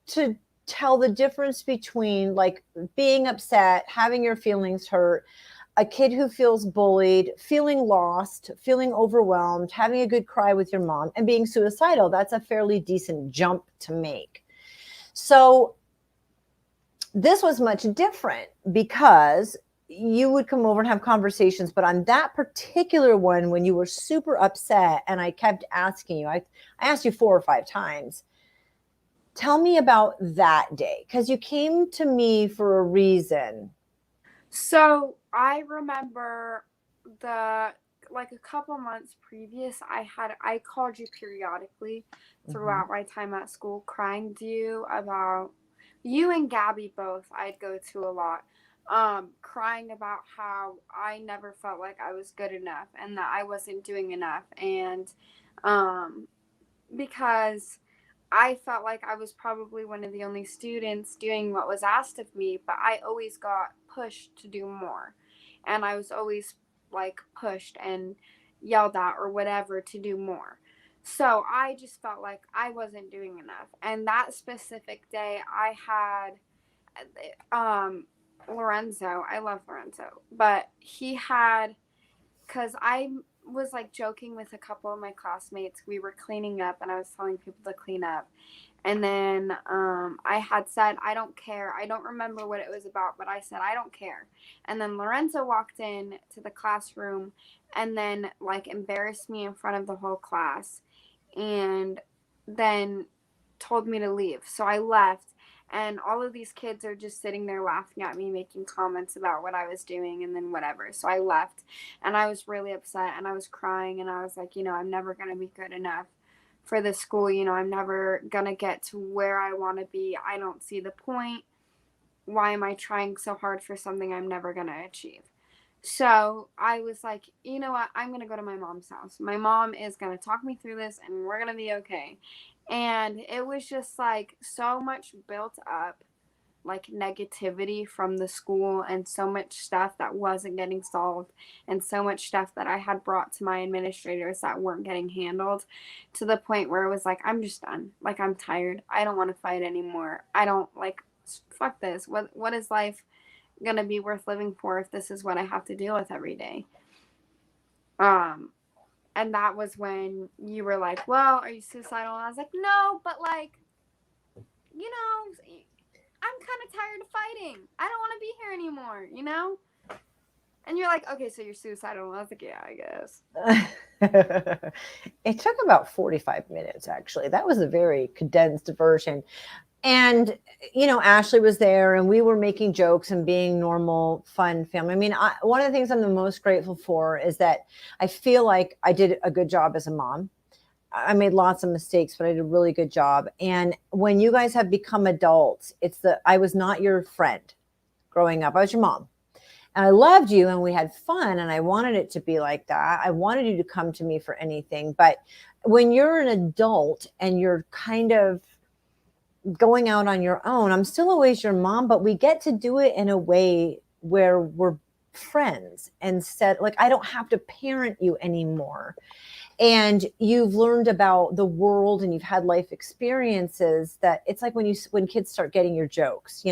to tell the difference between like being upset, having your feelings hurt, a kid who feels bullied, feeling lost, feeling overwhelmed, having a good cry with your mom, and being suicidal. That's a fairly decent jump to make. So this was much different because you would come over and have conversations, but on that particular one, when you were super upset and I kept asking you, I asked you 4 or 5 times, tell me about that day, because you came to me for a reason. So I remember like a couple months previous, I called you periodically throughout my time at school, crying to you about you and Gabby both. I'd go to a lot, crying about how I never felt like I was good enough and that I wasn't doing enough, and because I felt like I was probably one of the only students doing what was asked of me, but I always got pushed to do more. And I was always like pushed and yelled at or whatever to do more. So I just felt like I wasn't doing enough. And that specific day I had Lorenzo. I love Lorenzo, but he had, because I was like joking with a couple of my classmates. We were cleaning up and I was telling people to clean up. And then I had said, I don't care. I don't remember what it was about, but I said, I don't care. And then Lorenzo walked in to the classroom and then like embarrassed me in front of the whole class and then told me to leave. So I left. And all of these kids are just sitting there laughing at me, making comments about what I was doing and then whatever. So I left and I was really upset and I was crying and I was like, I'm never going to be good enough for this school. I'm never going to get to where I want to be. I don't see the point. Why am I trying so hard for something I'm never going to achieve? So I was like, you know what? I'm going to go to my mom's house. My mom is going to talk me through this and we're going to be okay. And it was just like so much built up like negativity from the school and so much stuff that wasn't getting solved and so much stuff that I had brought to my administrators that weren't getting handled, to the point where it was like, I'm just done. Like, I'm tired. I don't want to fight anymore. I don't like, fuck this. What is life gonna be worth living for if this is what I have to deal with every day? And that was when you were like, well, are you suicidal? And I was like, no, but like, you know, I'm kind of tired of fighting. I don't want to be here anymore, you know? And you're like, okay, so you're suicidal. And I was like, yeah, I guess. It took about 45 minutes, actually. That was a very condensed version. And, Ashley was there and we were making jokes and being normal, fun family. I mean, one of the things I'm the most grateful for is that I feel like I did a good job as a mom. I made lots of mistakes, but I did a really good job. And when you guys have become adults, I was not your friend growing up. I was your mom. And I loved you and we had fun and I wanted it to be like that. I wanted you to come to me for anything. But when you're an adult and you're kind of going out on your own, I'm still always your mom, but we get to do it in a way where we're friends instead. Like, I don't have to parent you anymore. And you've learned about the world and you've had life experiences that it's like when kids start getting your jokes,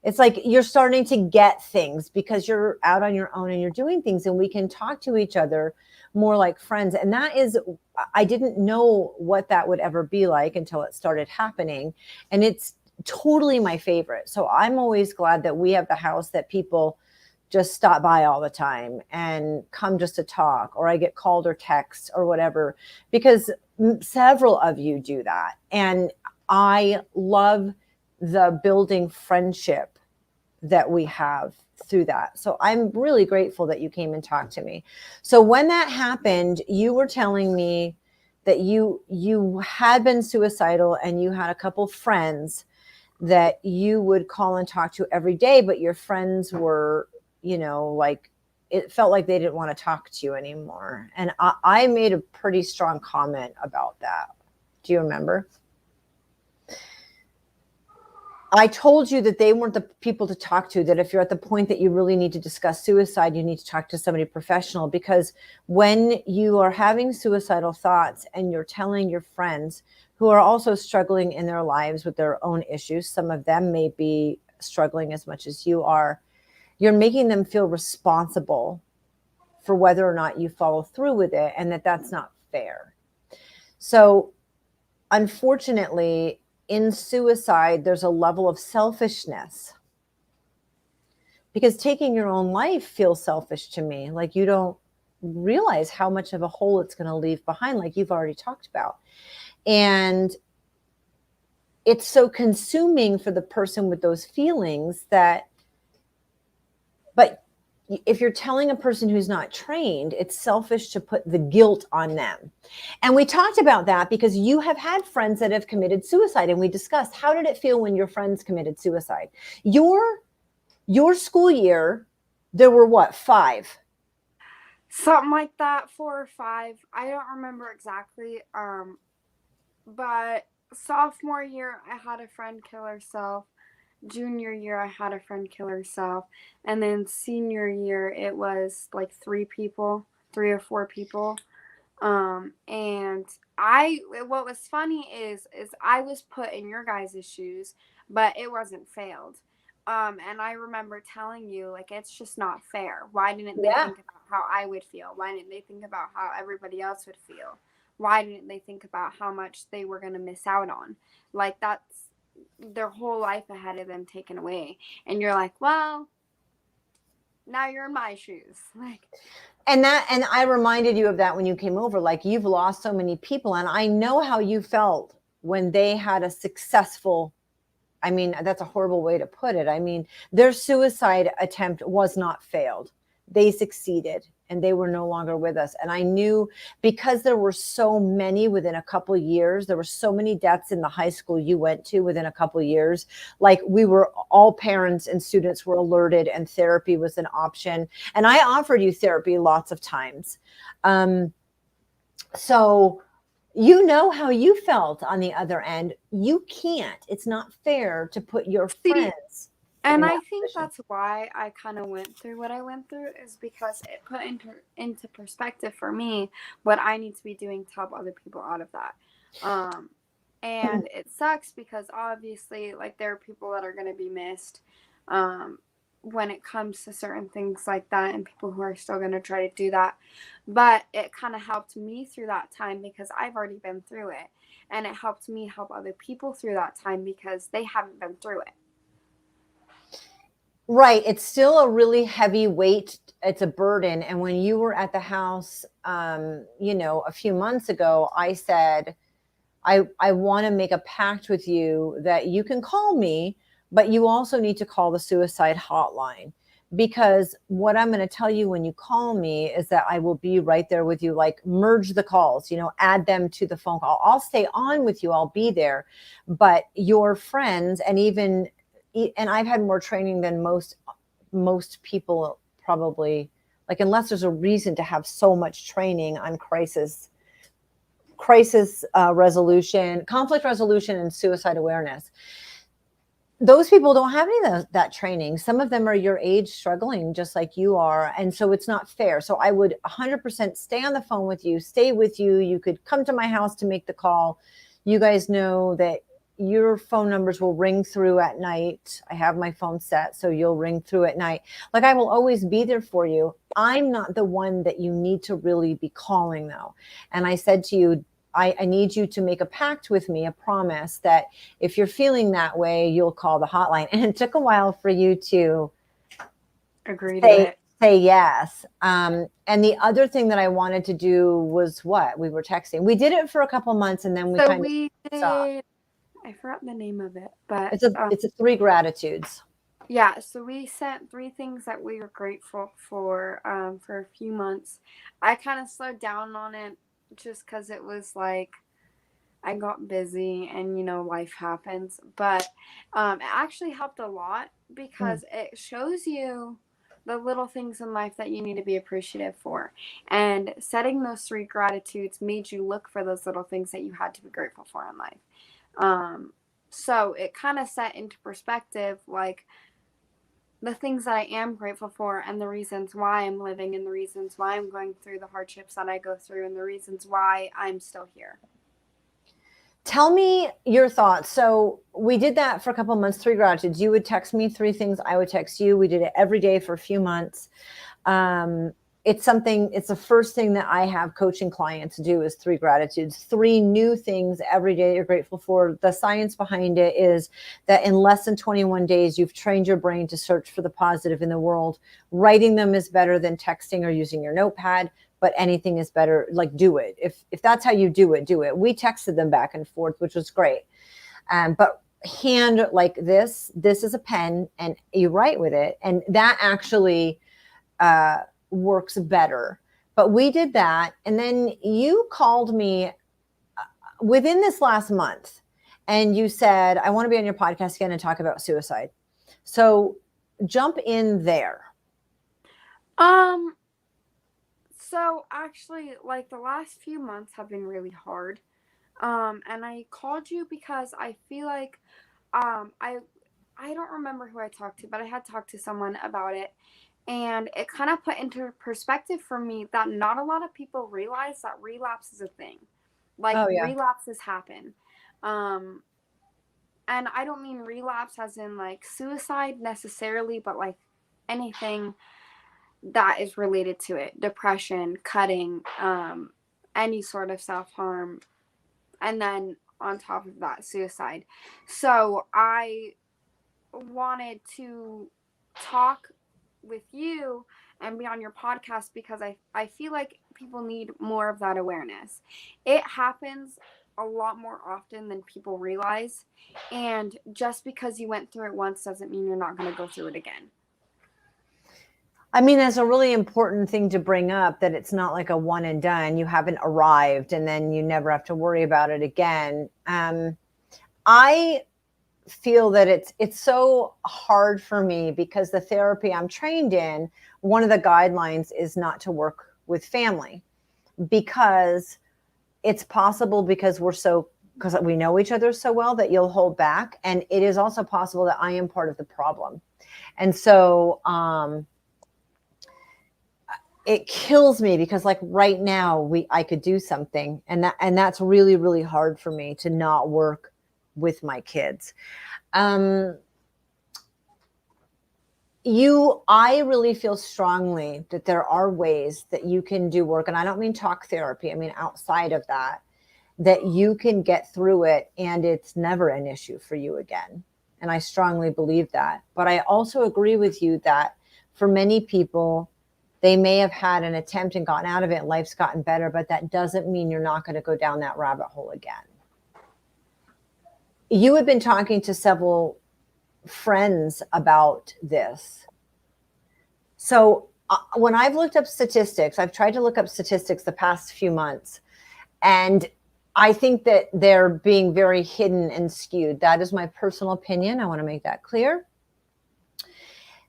it's like you're starting to get things because you're out on your own and you're doing things and we can talk to each other more like friends. And I didn't know what that would ever be like until it started happening. And it's totally my favorite. So I'm always glad that we have the house that people just stop by all the time and come just to talk, or I get called or text or whatever, because several of you do that. And I love the building friendship that we have through that. So I'm really grateful that you came and talked to me. So when that happened, you were telling me that you had been suicidal and you had a couple friends that you would call and talk to every day, but your friends were, like, it felt like they didn't want to talk to you anymore. And I made a pretty strong comment about that. Do you remember? I told you that they weren't the people to talk to, that if you're at the point that you really need to discuss suicide, you need to talk to somebody professional, because when you are having suicidal thoughts and you're telling your friends who are also struggling in their lives with their own issues, some of them may be struggling as much as you are, you're making them feel responsible for whether or not you follow through with it, and that's not fair. So unfortunately, in suicide, there's a level of selfishness, because taking your own life feels selfish to me. Like, you don't realize how much of a hole it's going to leave behind, like you've already talked about. And it's so consuming for the person with those feelings but if you're telling a person who's not trained, it's selfish to put the guilt on them. And we talked about that because you have had friends that have committed suicide, and we discussed, how did it feel when your friends committed suicide? Your school year, there were what, 5? Something like that, 4 or 5. I don't remember exactly. But sophomore year, I had a friend kill herself. Junior year, I had a friend kill herself. And then senior year, it was like 3 or 4 people. And what was funny is I was put in your guys' shoes, but it wasn't failed. And I remember telling you, like, it's just not fair. Why didn't they think about how I would feel? Why didn't they think about how everybody else would feel? Why didn't they think about how much they were going to miss out on? Like, that's their whole life ahead of them taken away. And you're like, well, now you're in my shoes. Like, And I reminded you of that when you came over. Like, you've lost so many people, and I know how you felt when they had a successful, I mean, that's a horrible way to put it. I mean, their suicide attempt was not failed. They succeeded and they were no longer with us. And I knew, because there were so many within a couple of years, there were so many deaths in the high school you went to within a couple of years. Like, we were, all parents and students were alerted, and therapy was an option. And I offered you therapy lots of times. So you know how you felt on the other end. You can't. It's not fair to put your friends. And I think that's why I kind of went through what I went through, is because it put into perspective for me what I need to be doing to help other people out of that. And it sucks because obviously, like, there are people that are going to be missed. when it comes to certain things like that, and people who are still going to try to do that. But it kind of helped me through that time because I've already been through it. And it helped me help other people through that time because they haven't been through it. Right. It's still a really heavy weight. It's a burden. And when you were at the house, a few months ago, I said, I want to make a pact with you that you can call me, but you also need to call the suicide hotline, because what I'm going to tell you when you call me is that I will be right there with you. Like, merge the calls, add them to the phone call. I'll stay on with you. I'll be there, but your friends, and I've had more training than most people probably, like, unless there's a reason to have so much training on crisis resolution, conflict resolution, and suicide awareness. Those people don't have any of that training. Some of them are your age, struggling just like you are. And so it's not fair. So I would 100% stay on the phone with you, stay with you. You could come to my house to make the call. You guys know that your phone numbers will ring through at night. I have my phone set, so you'll ring through at night. Like, I will always be there for you. I'm not the one that you need to really be calling, though. And I said to you, I need you to make a pact with me, a promise that if you're feeling that way, you'll call the hotline. And it took a while for you to agree to it. Say yes. And the other thing that I wanted to do was what? We were texting. We did it for a couple months, and then we stopped. I forgot the name of it, but it's a 3 gratitudes. Yeah, so we sent 3 things that we were grateful for a few months. I kind of slowed down on it just because it was like I got busy and life happens. But it actually helped a lot because it shows you the little things in life that you need to be appreciative for. And setting those 3 gratitudes made you look for those little things that you had to be grateful for in life. So it kind of set into perspective, like, the things that I am grateful for and the reasons why I'm living and the reasons why I'm going through the hardships that I go through and the reasons why I'm still here. Tell me your thoughts. So we did that for a couple of months, 3 gratitudes. You would text me 3 things. I would text you. We did it every day for a few months. It's the first thing that I have coaching clients do is 3 gratitudes, 3 new things every day you're grateful for. The science behind it is that in less than 21 days, you've trained your brain to search for the positive in the world. Writing them is better than texting or using your notepad, but anything is better. Like, do it. If that's how you do it, do it. We texted them back and forth, which was great. But hand like this is a pen and you write with it. And that actually, works better. But we did that, and then you called me within this last month and you said, I want to be on your podcast again and talk about suicide. So jump in there. So actually, like, the last few months have been really hard. And I called you because I feel like I don't remember who I talked to, but I had talked to someone about it. And it kind of put into perspective for me that not a lot of people realize that relapse is a thing. Like, relapses happen. And I don't mean relapse as in, like, suicide necessarily, but, like, anything that is related to it. Depression, cutting, any sort of self-harm. And then on top of that, suicide. So I wanted to talk with you and be on your podcast because I feel like people need more of that awareness. It happens a lot more often than people realize, and just because you went through it once doesn't mean you're not going to go through it again. I mean, that's a really important thing to bring up, that it's not like a one and done. You haven't arrived and then you never have to worry about it again. I feel that it's so hard for me because the therapy I'm trained in, one of the guidelines is not to work with family, because it's possible because we know each other so well that you'll hold back. And it is also possible that I am part of the problem. And so, it kills me because, like, right now I could do something, and that's really, really hard for me to not work with my kids. I really feel strongly that there are ways that you can do work. And I don't mean talk therapy. I mean, outside of that, that you can get through it and it's never an issue for you again. And I strongly believe that. But I also agree with you that for many people, they may have had an attempt and gotten out of it and life's gotten better, but that doesn't mean you're not going to go down that rabbit hole again. You had been talking to several friends about this. So when I've looked up statistics, I've tried to look up statistics the past few months, and I think that they're being very hidden and skewed. That is my personal opinion. I want to make that clear.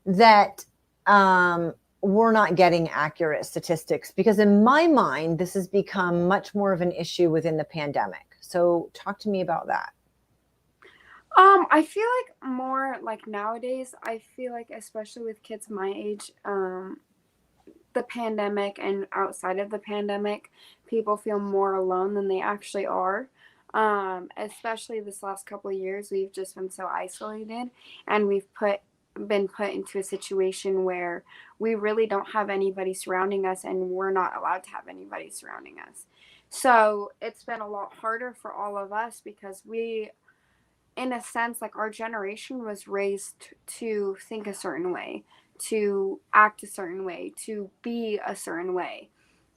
That we're not getting accurate statistics, because in my mind, this has become much more of an issue within the pandemic. So talk to me about that. I feel like more like nowadays, I feel like especially with kids my age, the pandemic and outside of the pandemic, people feel more alone than they actually are. Especially this last couple of years, we've just been so isolated, and we've been put into a situation where we really don't have anybody surrounding us, and we're not allowed to have anybody surrounding us. So it's been a lot harder for all of us, because we, in a sense, like our generation was raised to think a certain way, to act a certain way, to be a certain way.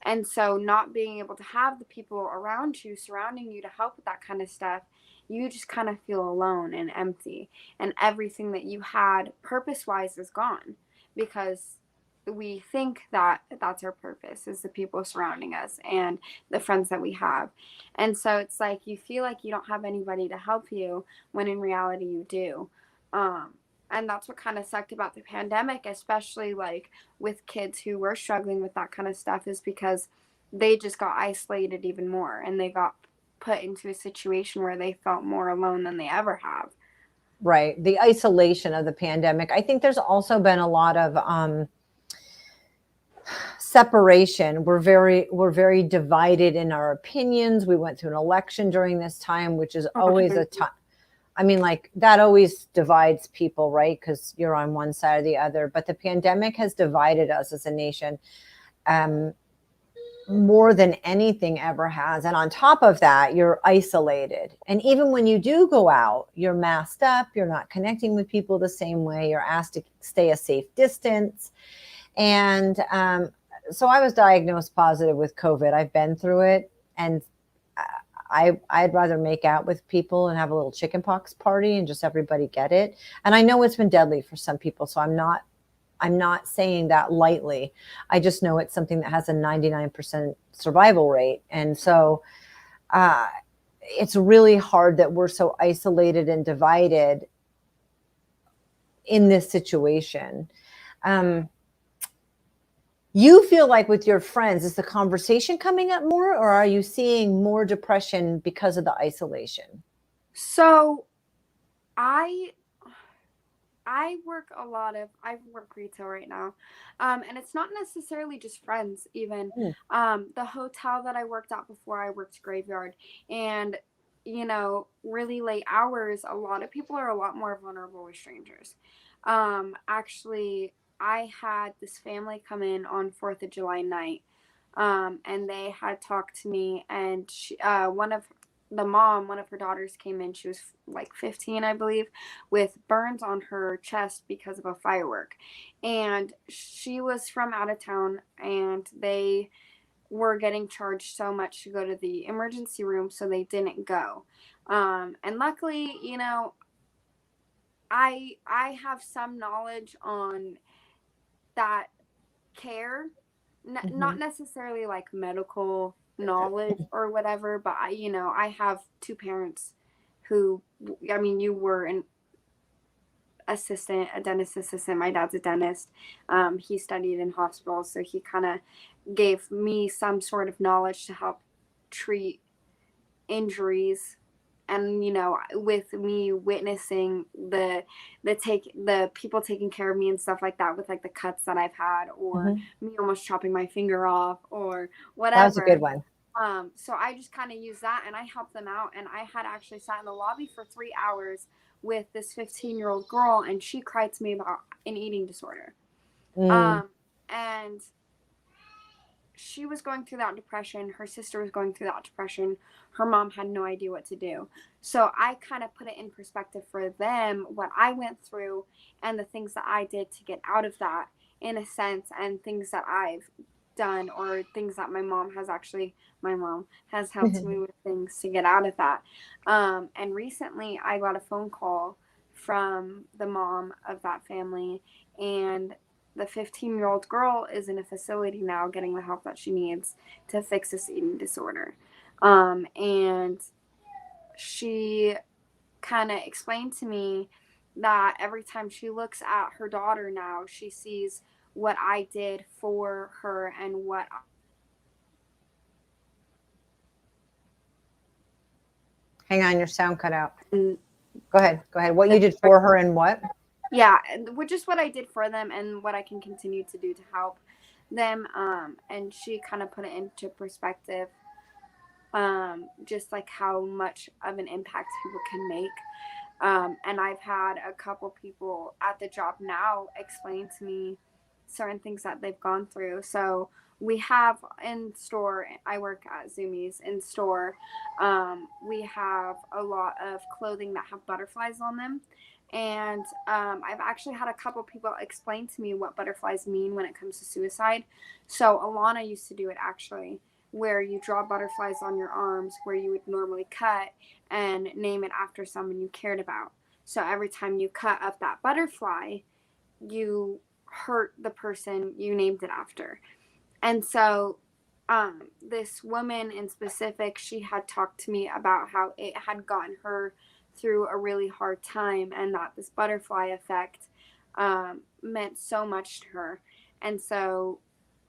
And so not being able to have the people around you, surrounding you to help with that kind of stuff, you just kind of feel alone and empty. And everything that you had purpose-wise is gone, because we think that that's our purpose, is the people surrounding us and the friends that we have. And so it's like you feel like you don't have anybody to help you, when in reality you do. And that's what kind of sucked about the pandemic, especially like with kids who were struggling with that kind of stuff, is because they just got isolated even more, and they got put into a situation where they felt more alone than they ever have. Right. The isolation of the pandemic. I think there's also been a lot of separation. We're very divided in our opinions. We went through an election during this time, which is always a time. I mean, like, that always divides people, right? Because you're on one side or the other. But the pandemic has divided us as a nation more than anything ever has. And on top of that, you're isolated. And even when you do go out, you're masked up. You're not connecting with people the same way. You're asked to stay a safe distance. And so I was diagnosed positive with COVID. I've been through it. And I'd rather make out with people and have a little chickenpox party and just everybody get it. And I know it's been deadly for some people, so I'm not saying that lightly. I just know it's something that has a 99% survival rate. And so it's really hard that we're so isolated and divided in this situation. You feel like with your friends, is the conversation coming up more, or are you seeing more depression because of the isolation? So I work retail right now. And it's not necessarily just friends, even. The hotel that I worked at before, I worked graveyard, and really late hours, a lot of people are a lot more vulnerable with strangers. Actually, I had this family come in on 4th of July night, and they had talked to me, and one of her daughters came in. She was like 15, I believe, with burns on her chest because of a firework. And she was from out of town, and they were getting charged so much to go to the emergency room, so they didn't go. And luckily, I have some knowledge on that care, not necessarily like medical knowledge or whatever, but I have two parents who, I mean, you were a dentist assistant. My dad's a dentist. He studied in hospitals, so he kind of gave me some sort of knowledge to help treat injuries. And with me witnessing the people taking care of me and stuff like that, with like the cuts that I've had, or me almost chopping my finger off or whatever. That was a good one. So I just kind of used that, and I helped them out. And I had actually sat in the lobby for 3 hours with this 15-year-old girl, and she cried to me about an eating disorder. Mm. And she was going through that depression. Her sister was going through that depression. Her mom had no idea what to do. So I kind of put it in perspective for them, what I went through and the things that I did to get out of that, in a sense, and things that I've done, or things that my mom has helped me with things to get out of that. And recently I got a phone call from the mom of that family, and the 15-year-old girl is in a facility now getting the help that she needs to fix this eating disorder. And she kind of explained to me that every time she looks at her daughter now, she sees what I did for her and what. Hang on, your sound cut out. And Go ahead. What you did for her and what? yeah, which is what I did for them and what I can continue to do to help them. And she kind of put it into perspective, just like how much of an impact people can make. And I've had a couple people at the job now explain to me certain things that they've gone through. So we have in store, I work at Zoomies in store. We have a lot of clothing that have butterflies on them. And I've actually had a couple people explain to me what butterflies mean when it comes to suicide. So Alana used to do it actually, where you draw butterflies on your arms where you would normally cut and name it after someone you cared about. So every time you cut up that butterfly, you hurt the person you named it after. And so this woman in specific, she had talked to me about how it had gotten her through a really hard time, and that this butterfly effect meant so much to her. And so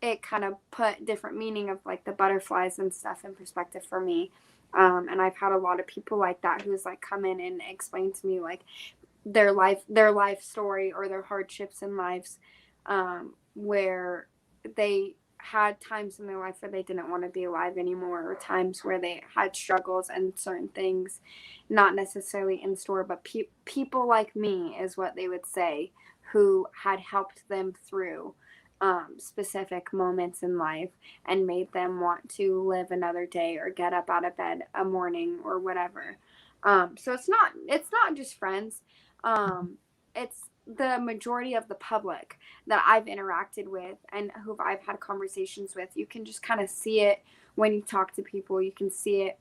it kind of put different meaning of like the butterflies and stuff in perspective for me. And I've had a lot of people like that who's like come in and explain to me like their life story or their hardships in lives, where they had times in their life where they didn't want to be alive anymore, or times where they had struggles and certain things, not necessarily in store, but people like me is what they would say, who had helped them through specific moments in life and made them want to live another day or get up out of bed a morning or whatever. So it's not just friends. It's the majority of the public that I've interacted with and who I've had conversations with. You can just kind of see it when you talk to people. You can see it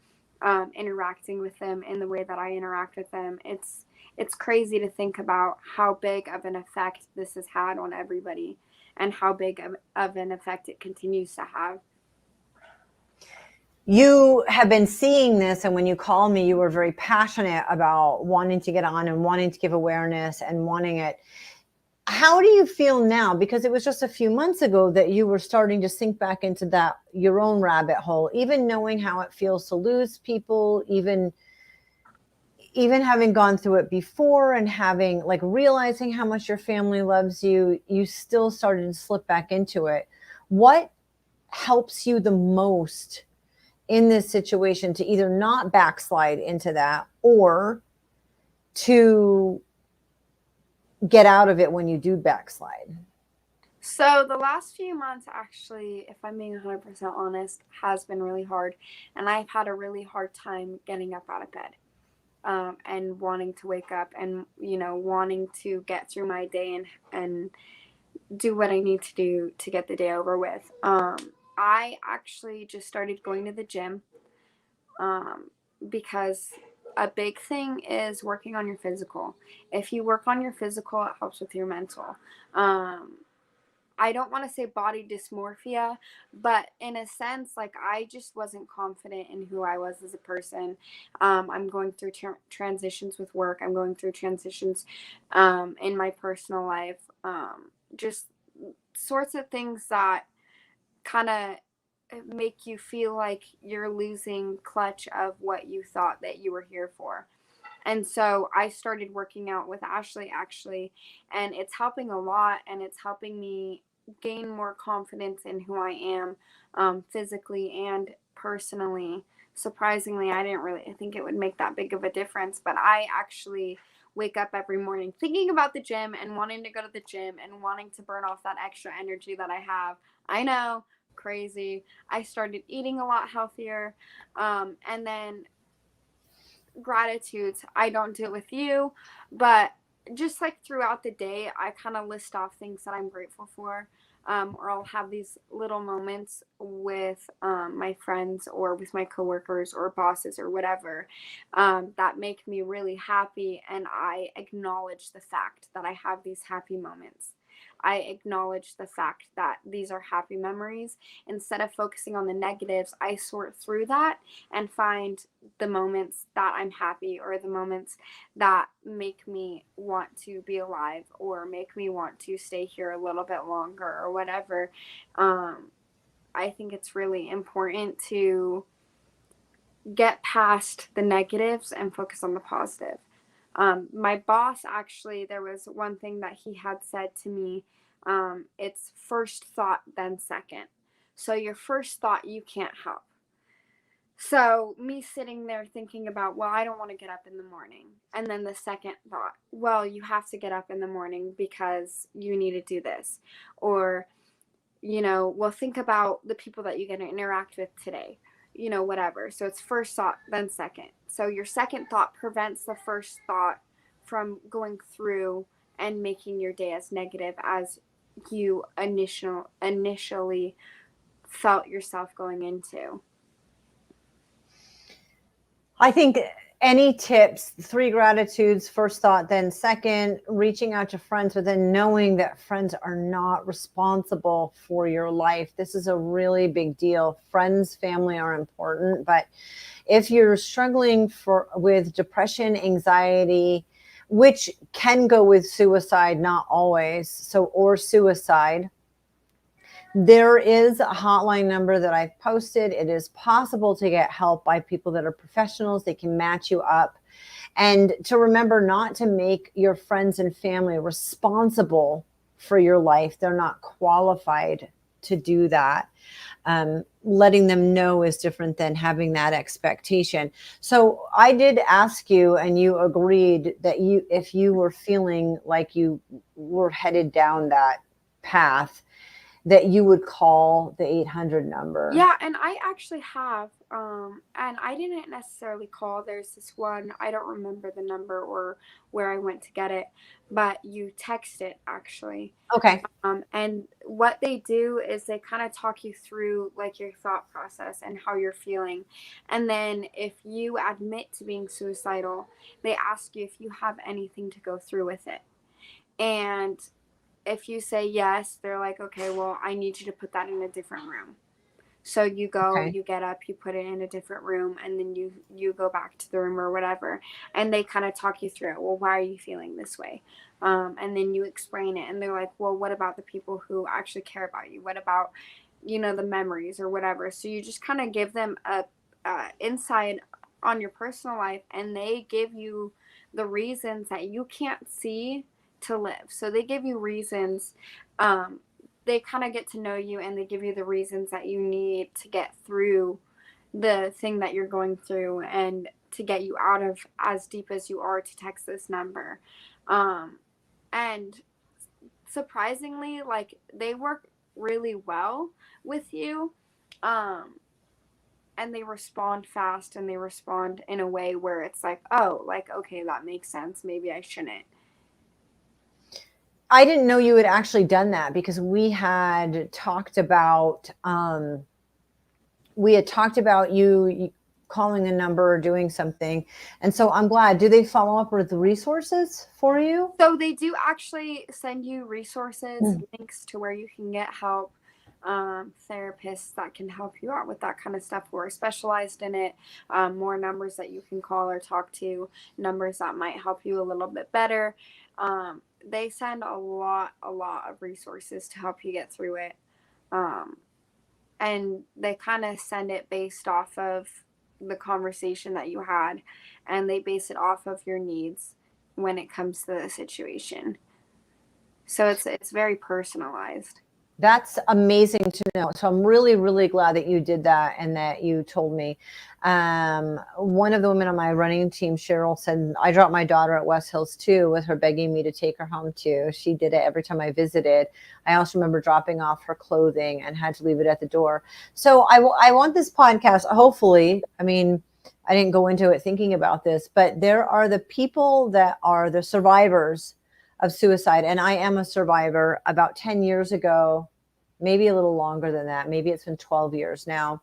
interacting with them in the way that I interact with them. It's crazy to think about how big of an effect this has had on everybody, and how big of an effect it continues to have. You have been seeing this, and when you called me, you were very passionate about wanting to get on and wanting to give awareness and wanting it. How do you feel now? Because it was just a few months ago that you were starting to sink back into that, your own rabbit hole, even knowing how it feels to lose people, even having gone through it before and having like realizing how much your family loves you, you still started to slip back into it. What helps you the most in this situation to either not backslide into that or to get out of it when you do backslide? So the last few months, actually, if I'm being 100% honest, has been really hard. And I've had a really hard time getting up out of bed, and wanting to wake up and, wanting to get through my day and do what I need to do to get the day over with. I actually just started going to the gym, because a big thing is working on your physical. If you work on your physical, it helps with your mental. I don't want to say body dysmorphia, but in a sense, like I just wasn't confident in who I was as a person. I'm going through transitions with work. I'm going through transitions in my personal life. Just sorts of things that kind of make you feel like you're losing clutch of what you thought that you were here for. And so I started working out with Ashley actually, and it's helping a lot, and it's helping me gain more confidence in who I am, physically and personally. Surprisingly, I didn't really think it would make that big of a difference, but I actually wake up every morning thinking about the gym and wanting to go to the gym and wanting to burn off that extra energy that I have. I know, crazy. I started eating a lot healthier. And then gratitudes, I don't do it with you, but just like throughout the day, I kind of list off things that I'm grateful for. Or I'll have these little moments with my friends or with my coworkers or bosses or whatever that make me really happy. And I acknowledge the fact that I have these happy moments. I acknowledge the fact that these are happy memories. Instead of focusing on the negatives, I sort through that and find the moments that I'm happy or the moments that make me want to be alive or make me want to stay here a little bit longer or whatever. I think it's really important to get past the negatives and focus on the positive. My boss, actually, there was one thing that he had said to me. It's first thought, then second. So your first thought, you can't help. So me sitting there thinking about, well, I don't want to get up in the morning. And then the second thought, well, you have to get up in the morning because you need to do this. Or, well, think about the people that you're going to interact with today, whatever. So it's first thought, then second. So your second thought prevents the first thought from going through and making your day as negative as you initially felt yourself going into. I think any tips, 3 gratitudes, first thought, then second, reaching out to friends, but then knowing that friends are not responsible for your life. This is a really big deal. Friends, family are important, but if you're struggling with depression, anxiety, which can go with suicide, not always, or suicide, there is a hotline number that I've posted. It is possible to get help by people that are professionals. They can match you up. And to remember not to make your friends and family responsible for your life. They're not qualified to do that. Letting them know is different than having that expectation. So I did ask you, and you agreed that if you were feeling like you were headed down that path, that you would call the 800 number. Yeah, and I actually have, and I didn't necessarily call. There's this one, I don't remember the number or where I went to get it, but you text it actually. Okay. And what they do is they kind of talk you through like your thought process and how you're feeling. And then if you admit to being suicidal, they ask you if you have anything to go through with it. And if you say yes, they're like, okay, well, I need you to put that in a different room. So you go, Okay. you get up, you put it in a different room, and then you go back to the room or whatever. And they kind of talk you through it. Well, why are you feeling this way? And then you explain it. And they're like, well, what about the people who actually care about you? What about, the memories or whatever? So you just kind of give them a insight on your personal life, and they give you the reasons that you can't see to live. So they give you reasons. They kind of get to know you, and they give you the reasons that you need to get through the thing that you're going through and to get you out of as deep as you are, to text this number. And surprisingly, like, they work really well with you. And they respond fast, and they respond in a way where it's like, oh, like, okay, that makes sense. Maybe I shouldn't. I didn't know you had actually done that, because we had talked about you calling a number or doing something. And so I'm glad. Do they follow up with resources for you? So they do actually send you resources, links to where you can get help, therapists that can help you out with that kind of stuff who are specialized in it, more numbers that you can call or talk to, numbers that might help you a little bit better. They send a lot of resources to help you get through it. And they kind of send it based off of the conversation that you had, and they base it off of your needs when it comes to the situation. So it's very personalized. That's amazing to know. So I'm really, really glad that you did that and that you told me. One of the women on my running team, Cheryl, said, I dropped my daughter at West Hills too, with her begging me to take her home too. She did it every time I visited. I also remember dropping off her clothing and had to leave it at the door. So I want this podcast, hopefully, I mean, I didn't go into it thinking about this, but there are the people that are the survivors of suicide. And I am a survivor. About 10 years ago, maybe a little longer than that. Maybe it's been 12 years now.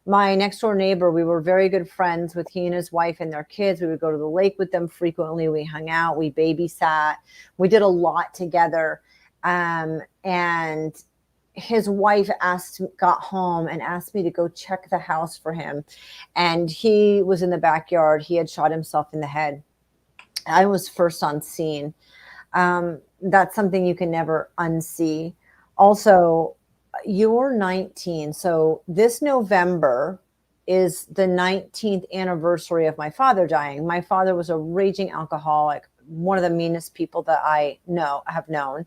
My next door neighbor, we were very good friends with he and his wife and their kids. We would go to the lake with them frequently. We hung out, we babysat, we did a lot together. And his wife got home and asked me to go check the house for him. And he was in the backyard. He had shot himself in the head. I was first on scene. That's something you can never unsee. Also, you're 19. So this November is the 19th anniversary of my father dying. My father was a raging alcoholic, one of the meanest people that I have known.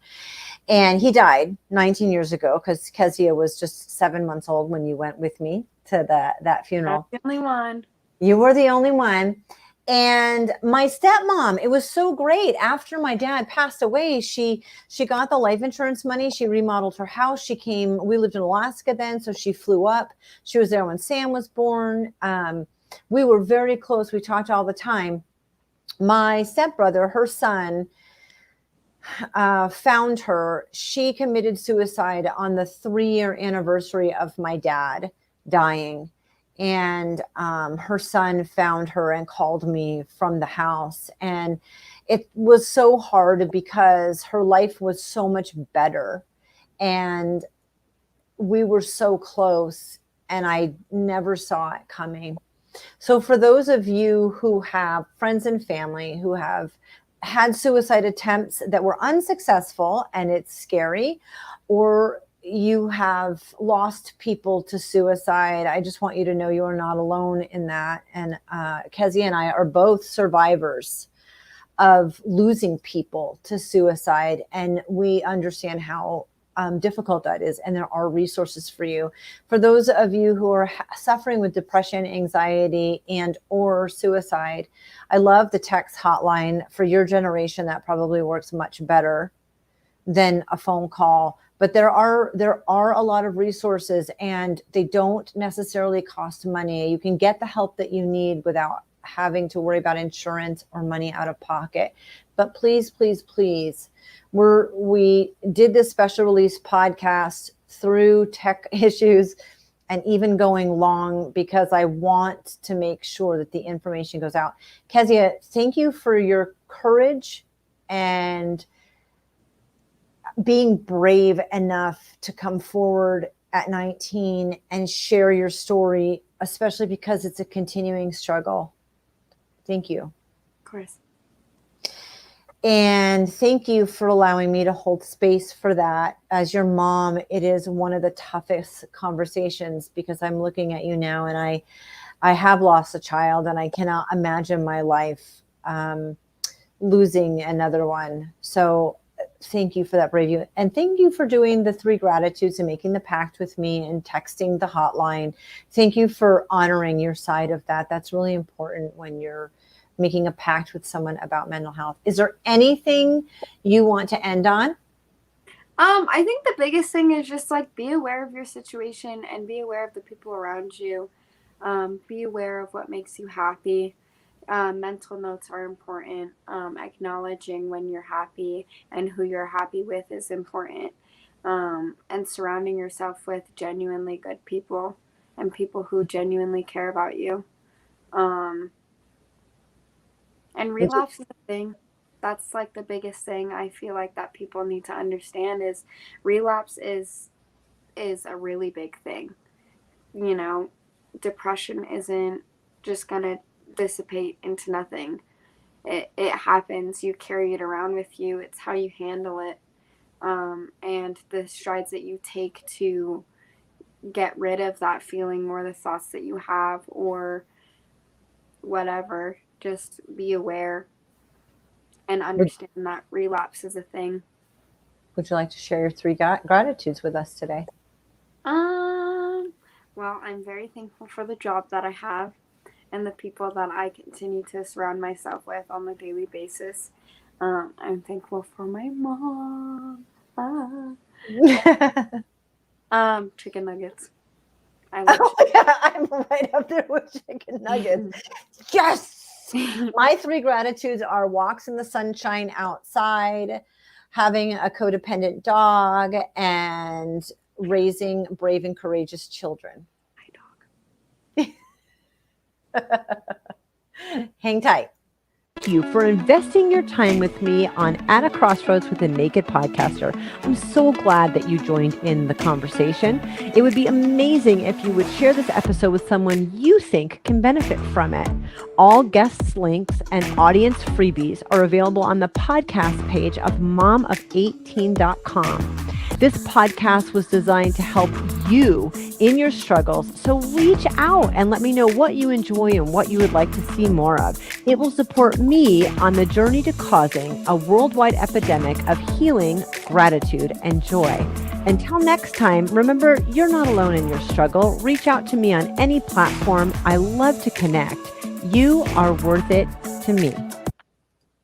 And he died 19 years ago because Kezia was just 7 months old when you went with me to that funeral. I'm the only one. You were the only one. And my stepmom, it was so great. After my dad passed away, she got the life insurance money. She remodeled her house. We lived in Alaska then, so she flew up. She was there when Sam was born. We were very close. We talked all the time. My stepbrother, her son, found her. She committed suicide on the 3-year anniversary of my dad dying. And her son found her and called me from the house. And it was so hard because her life was so much better. And we were so close, and I never saw it coming. So for those of you who have friends and family who have had suicide attempts that were unsuccessful, and it's scary, or you have lost people to suicide, I just want you to know you are not alone in that. And Kezia and I are both survivors of losing people to suicide, and we understand how difficult that is, and there are resources for you. For those of you who are suffering with depression, anxiety, and or suicide, I love the text hotline. For your generation, that probably works much better than a phone call. But there are a lot of resources, and they don't necessarily cost money. You can get the help that you need without having to worry about insurance or money out of pocket. But please, please, please, we did this special release podcast through tech issues and even going long because I want to make sure that the information goes out. Kezia, thank you for your courage and being brave enough to come forward at 19 and share your story, especially because it's a continuing struggle. Thank you. Of course. And thank you for allowing me to hold space for that. As your mom, it is one of the toughest conversations because I'm looking at you now, and I have lost a child, and I cannot imagine my life losing another one. So thank you for that bravery. And thank you for doing the 3 gratitudes and making the pact with me and texting the hotline. Thank you for honoring your side of that. That's really important when you're making a pact with someone about mental health. Is there anything you want to end on? I think the biggest thing is just like be aware of your situation and be aware of the people around you. Be aware of what makes you happy. Mental notes are important. Acknowledging when you're happy and who you're happy with is important. And surrounding yourself with genuinely good people and people who genuinely care about you. And relapse is a thing. That's like the biggest thing I feel like that people need to understand is relapse is a really big thing. You know, depression isn't just gonna dissipate into nothing. It happens. You carry it around with you. It's how you handle it, and the strides that you take to get rid of that feeling or the thoughts that you have or whatever. Just be aware and understand that relapse is a thing. Would you like to share your 3 gratitudes with us today? Well, I'm very thankful for the job that I have and the people that I continue to surround myself with on a daily basis. I'm thankful for my mom. Chicken nuggets. I love Oh, yeah, I'm right up there with chicken nuggets. Yes! My 3 gratitudes are walks in the sunshine outside, having a codependent dog, and raising brave and courageous children. Hang tight. Thank you for investing your time with me on At a Crossroads with a Naked Podcaster. I'm so glad that you joined in the conversation. It would be amazing if you would share this episode with someone you think can benefit from it. All guests' links and audience freebies are available on the podcast page of momof18.com. This podcast was designed to help you in your struggles, so reach out and let me know what you enjoy and what you would like to see more of. It will support me on the journey to causing a worldwide epidemic of healing, gratitude, and joy. Until next time, remember, you're not alone in your struggle. Reach out to me on any platform. I love to connect. You are worth it to me.